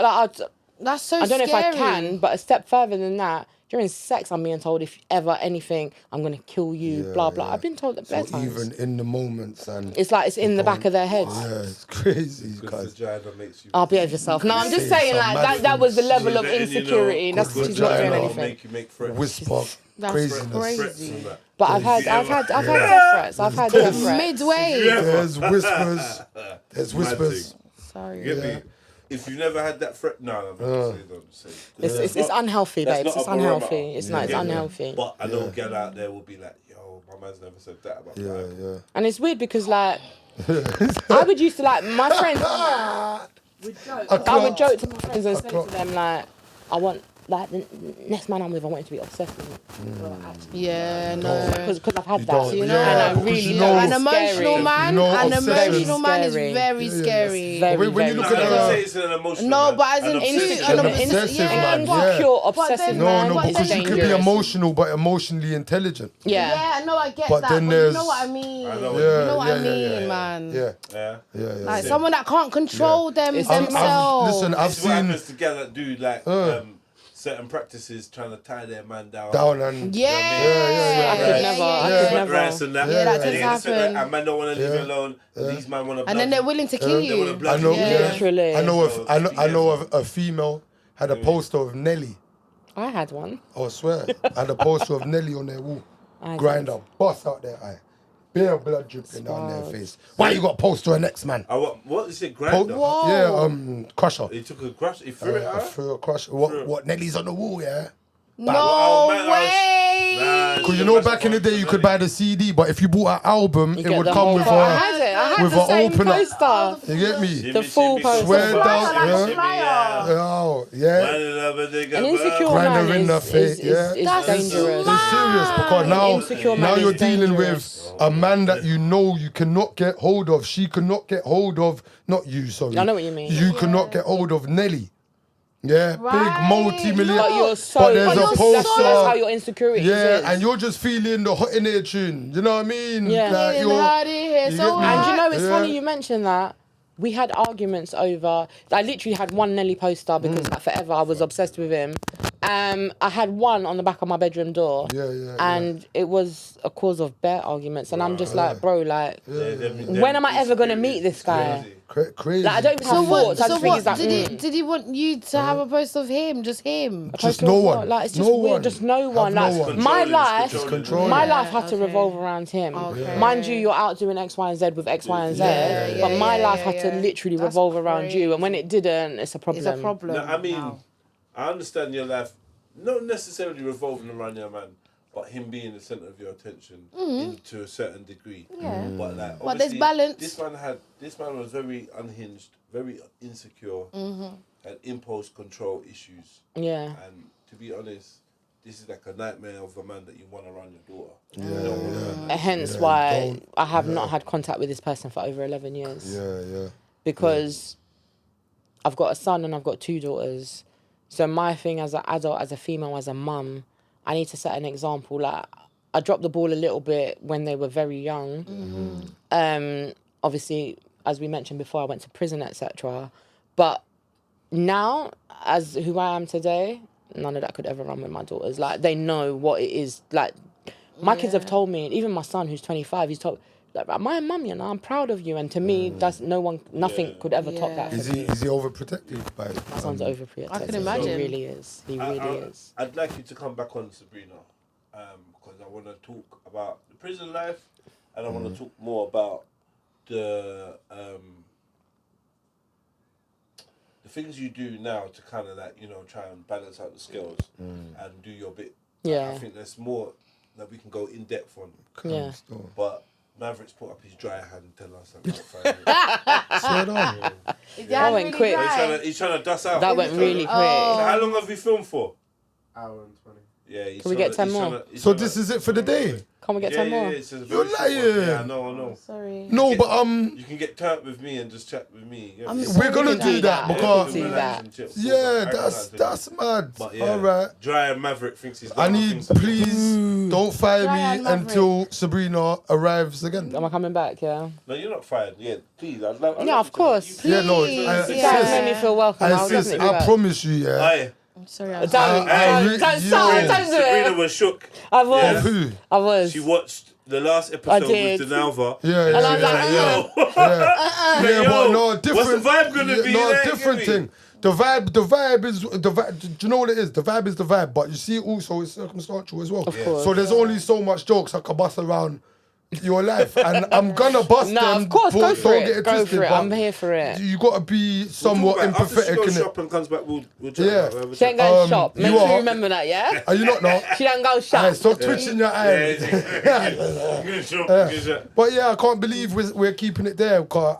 That's so I don't know scary. if I can, but a step further than that, during sex, I'm being told if ever anything, I'm going to kill you, blah, blah. I've been told that bare So times. even in the moments and... It's like it's in the back of their heads. Yeah, it's crazy, guys. Vagina makes you. I'll behave yourself. No, I'm just Say saying, some like, mad that was the things. level of Letting you know, insecurity. That's good she's not doing vagina anything. Make you make threats. Whisper, That's craziness. crazy. But I've had death threats. I've had death threats. Midway. There's whispers. There's whispers. Sorry. You get me? If you've never had that threat, no, don't say. It's unhealthy, that's babes. not It's a barometer. unhealthy. It's not. It's Yeah. unhealthy. But I know girl out there will be like, yo, my man's never said that about Yeah, black. yeah. And it's weird because, like, I would used to, like, my friends, I would joke to my friends and say to them, like, I want, like, the next man I'm with, I want him to be obsessed with me. Yeah, no. Because I've had You that. don't, You know, yeah, and I because really you know know- An emotional man, No an obsession. emotional man is Scary. very scary. Very, When you very look I at don't the- say it's an emotional No, man, but as an in obsessive two, An man. obsessive yeah, man, but- yeah. Pure But obsessive then- No, man. no, But because then you could be dangerous. emotional but emotionally intelligent. Yeah. Yeah, no, I get But that. then But you there's- know what I mean. I know what Yeah, You know what yeah, I yeah, mean, yeah, man. Yeah, Yeah. yeah. Like someone that can't control It's themselves. Listen, I've This is what seen happens to girls that do like certain practices, trying to tie their man down. down and Yeah. I could never. I yeah. could never. Grass and that. Yeah, that And does you're gonna sit there, happen. and man don't want to leave Yeah. you alone. These man want to. And then they're willing to kill They wanna you. blood I know, you. yeah. Literally. I know, So, I know of a female had a poster of Nelly. I had one. I swear, had a poster of Nelly on their wall. I Grinder, bust out their eye, bare blood dripping down their Wild. face. Why you got a poster of next man? What is it? Grinder. Whoa. Yeah, Crusher. He took a crush. He threw it out. For a Crusher. What Nelly's on the wall? Yeah. No Oh, man, way. Nah, Because you know, back in the day, you could buy the CD, but if you bought an album, it get would the come whole with I a. had it. I had with the a same opener. poster. You get me? The full poster. Swear down, yeah. Oh, yeah. An insecure Grinder man in the is face, yeah. That's dangerous. It's serious because insecure now man you're is dealing dangerous. with a man that you know you cannot get hold of. She cannot get hold of. Not you, sorry. I know what you mean. You cannot get hold of Nelly. Yeah, Right. big multi-million. But you're so. But there's but a you're- poster. That's how your insecurity Yeah, is. and you're just feeling the hot in air tune. You know what I mean? Yeah. Like Feeling hard in here, you so get me? And hard. you know, it's Yeah. funny you mentioned that. We had arguments over. I literally had one Nelly poster because like, forever I was obsessed with him. I had one on the back of my bedroom door. Yeah. And it was a cause of bare arguments. And I'm just like, bro, like, When when am I ever gonna meet this guy? Crazy. Like, I don't even So have what? thoughts. I So just think what? he's like, Did he want you to have a post of him? Just him? Just no one. Like, it's just No weird. one. Just no Have one. no Like, one. my Controlling, life, it's controlling. my Yeah. life had to Okay. revolve around him. Okay. Mind you, you're out doing X, Y, and Z with X, Y, and Z. Yeah, But my yeah, life yeah, had to yeah. literally That's revolve around you. And when crazy. it didn't, it's a problem. It's a problem. No, I mean, Wow. I understand your life, not necessarily revolving around your man, but him being the centre of your attention to a certain degree. Yeah. But like, But there's obviously, balance. This man was very unhinged, very insecure, had impulse control issues. Yeah. And to be honest, this is like a nightmare of a man that you want around your daughter. You don't wanna- Hence Yeah, why don't- I have not had contact with this person for over 11 years. Yeah. Because I've got a son and I've got 2 daughters. So my thing as an adult, as a female, as a mum, I need to set an example. Like, I dropped the ball a little bit when they were very young. Obviously, as we mentioned before, I went to prison, etc. But now, as who I am today, none of that could ever run with my daughters. Like, they know what it is. Like, my kids have told me, even my son who's 25, he's told, like, my mum, you know, I'm proud of you. And to me, that's nothing could ever top that. Is he overprotective by? My son's overprotective. I can imagine. He really is. He really is. I'd like you to come back on, Sabrina, because I want to talk about the prison life, and I want to talk more about the things you do now to kind of like, you know, try and balance out the scales and do your bit. Yeah. I think there's more that we can go in depth on. Yeah. But Maverick's put up his dry hand and tell us about Swear down. That went quick. He's trying to dust out. That went really quick. How long have you filmed for? Hour and 20. Yeah. Can we get 10 more? So this is it for the day? Can't we get 10 more? Yeah, it's a very You're short one. lying. Yeah, I know. Sorry. No, but You can get turned with me and just chat with me. Yeah, we're gonna do that because do that. yeah, that's mad. But yeah, All right. Dry and Maverick thinks he's got I nothing need, to- please don't fire Dry me and Maverick. until Sabrina arrives again. Am I coming back? Yeah. No, you're not fired. Yeah, please. I'd Yeah, of course. Yeah, no, Please, I- You sis, guys made me feel welcome. I'll sis, definitely be I back. promise you, yeah. Aye. I'm sorry. Don't yo. do Sabrina it. was shook. I Of was. who? I was. She watched the last episode did. with Denalva. Yeah, And I was yeah, like, yeah. Yeah, Yo, but no, different. what's the vibe gonna be No, like, different give me? thing. The vibe is the vibe. Do you know what it is? The vibe is the vibe, but you see, also it's circumstantial as well. Of course. So there's only so much jokes I can bust around your life, and I'm gonna bust No, them. of course, but go for don't it. get it Go twisted, for it. but I'm here for it. You gotta be somewhat After she empathetic goes in it. shop and comes back, we'll chat Yeah. about it. She ain't going shop. Make you sure you are- remember that, yeah? Are you not now? She don't go shop. Aye, stop twitching your eyes. Good shop, good shop. But yeah, I can't believe we're keeping it there because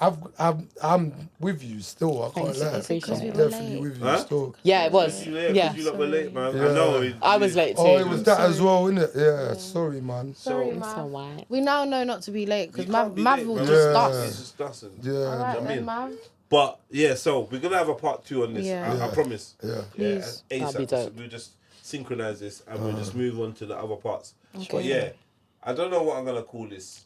I'm with you still. I can't lie. Appreciate I'm it. definitely with you Huh? still. Yeah, it was. Yeah, Yeah. you lot were late, man. Yeah. I know. I was late too. Oh, it was that as well, innit? Yeah, sorry, man. Sorry, It's Mav. alright. We now know not to be late because You can't Mav be will late, just man. start. Yeah. It's just us. Yeah, Alright I then, mean- Mav. But yeah, so we're gonna have a part 2 on this. Yeah. I promise. yeah. Please. Yeah, That'd be ASAP. dope. We'll just synchronize this and we'll just move on to the other parts. Okay. But yeah, I don't know what I'm gonna call this.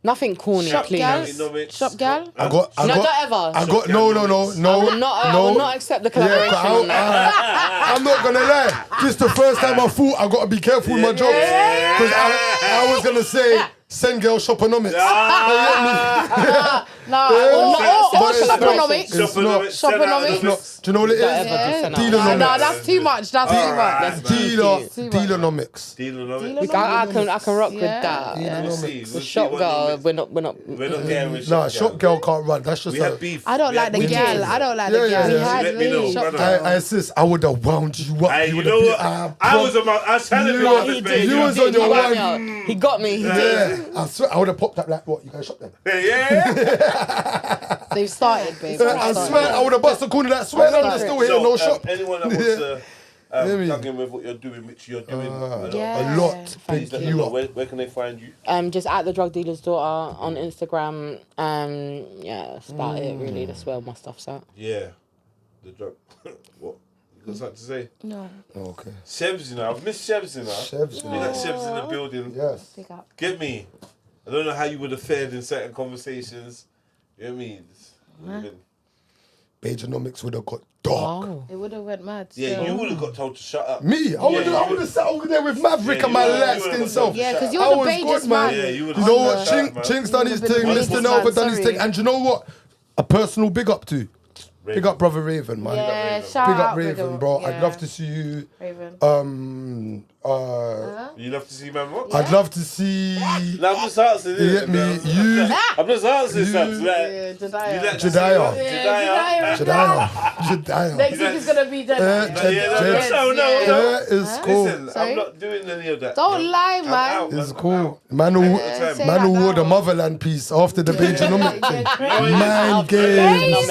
Nothing corny, Shop please. gal? Economics. Shop gal? I got. No, don't ever. I got no. I will not accept the collaboration on that. I'm not gonna lie. This is the first time I thought I gotta be careful with my jokes because I was gonna say send girl shoponomics. No, but or it's not. Shoponomics. It's not. Shoponomics. It's not. Do you know what it Don't is? ever do send Dealonomics. out. No, that's too much. That's too much. Dealonomics. Dealonomics. I can rock with Yeah. that. Yeah. We'll see. The We'll see shop what girl, limits- we're not. We're not getting with Nah, shop shop girl can't run. That's just We had beef. I don't We like had the beef. gal. I don't like the Yeah, gal. yeah, yeah. Let me know, Shop brother. girl. I sis, I would have wound you up. Hey, You you would know have what? I was trying to You be were- honest, he baby. You was on your one. He got me. He did. Yeah, I swear I would have popped up like, what? You guys shop then? Yeah. They've started, babe. I swear I would have busted a corner that swear I'm I'm still here, So, no shop. anyone that wants to Hear me? plug in with what you're doing, which you're doing, Yeah. A lot. please Big let them you know. up. Where can they find you? Just at the drug dealer's daughter on Instagram. Yeah, that's about it really. That's where all my stuff's at. Yeah, the drug. What? You got something to say? No. Okay. Shevz, you know, I've missed Shevz, you know. Shevz, We got Shevz in the building. Yes. Pick up. Get me. I don't know how you would have fared in certain conversations. You know what I mean? Bajonomics would have got dark. Oh. It would have went mad. Yeah, still. you would have got told to shut up. Me? I would have sat over there with Maverick Yeah, and my you would've- light you skin would've self. Yeah, because I you're the was Bajas good, man. Yeah, you would You have know done what? that, man. Chink's done his You've been thing, the Mr. Bajas Nelva man, done his sorry. thing. And you know what? A personal big up to. Big up brother Raven, man. Yeah, Raven. shout Big up out Raven, bro. Yeah. I'd love to see you. Raven. You love to see man what? I'd love to see. No, I'm just asking. You get me? You, I'm just asking You- something. Like, Yeah, you Jediah. like to see Jediah. what? Yeah, Jediah. Jediah. Next week is gonna be Jediah. Yeah, it's cool. Listen, Sorry? I'm not doing any of that. Don't lie, I'm man. out, It's man. cool. Man who say man who that wore the now. motherland piece after the Bajonomic thing. Yeah, Man games.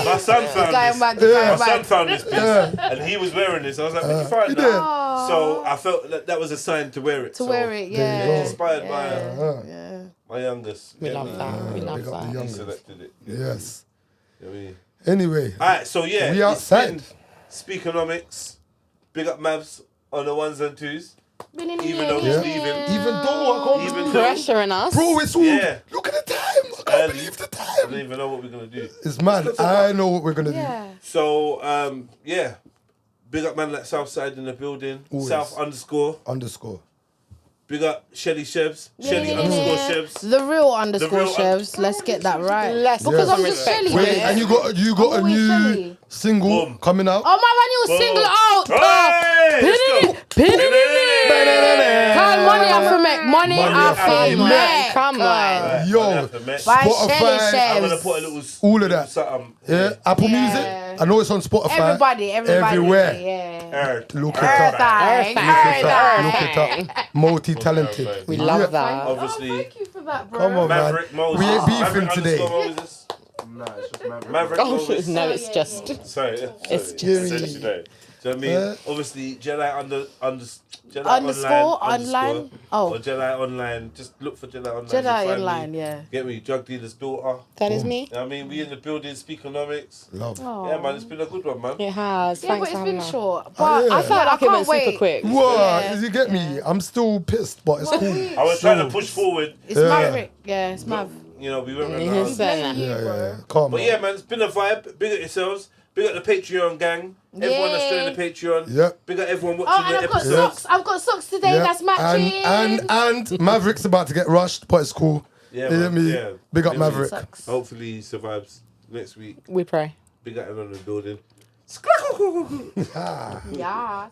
My son found Going this. back, Yeah. going My son back. found this piece, and he was wearing this. I was like, "Where you find he that?" did. So I felt that was a sign to wear it. To wear it, There you yeah. go. Inspired Yeah. by my youngest. We love that. We Big love up the that. He young. selected it. Yes. You know what I mean? Anyway, Alright, so yeah, We it's outside. been Speakenomix. Big up Mavs on the ones and twos. Even though he's Yeah. leaving. even though I can't Even believe, though Pressuring us. bro, it's all. Yeah. Look at the time. I can't Early. believe the I time. don't even know what we're gonna do. It's mad. I know what we're gonna do. Yeah. So yeah. Big up man like Southside in the building. Always. South _. Underscore. Big up Shelly Shevz. Shelly _Shevz. The real underscore real Shevz. Let's get that right. Let's Because Yes. I'm just Shelly, Wait, babe. and you got a always new Shelly. single Boom. coming out. Oh, my man, you single out. Hey, let's go. Come money off for make. Money off for make. Come on. Yo, By Spotify, Shelly I'm gonna Shevz. put a little all of that. something. Yeah, Apple Yeah. Music. I know it's on Spotify. Everybody. Everywhere. Yeah. Look it up. Everything. Look it up. Multi-talented. We love Yeah. that. Obviously. Oh, thank you for that, bro. Come on, man. Maverick Moses. We ain't beefing Maverick today. _Moses. Nah, it's just Maverick. Maverick Oh, Moses. no, it's just. Sorry. It's Essentially. Do you know what I mean? Obviously, Jedi Jedi Underscore, online. online. Oh. Or Jedi online. Just look for Jedi online. Jedi You find online, me. yeah. Get me, drug dealer's daughter. That is me. You know what I mean? We in the building, Speakenomix. Love. Yeah, man, it's been a good one, man. It has. Yeah, Thanks but for it's having been me. short. But yeah. I I feel felt like it went wait. super quick. What? Yeah. You get me? I'm still pissed, but it's cool. I was trying to push forward. It's Maverick. Yeah, it's Mav. You know, we went around the Yes, house. sir. Yeah. Calm. But yeah, man, it's been a vibe. Big up yourselves. Big up the Patreon gang. Everyone that's joining the Patreon. Yep. Big up everyone Oh, watching and the I've got episodes. socks. I've got socks today. That's matching. And Maverick's about to get rushed, but it's cool. Yeah, You hear man. me? Yeah. Big up Yeah, Maverick. Socks. Hopefully he survives next week. We pray. Big up everyone in the building. Yeah.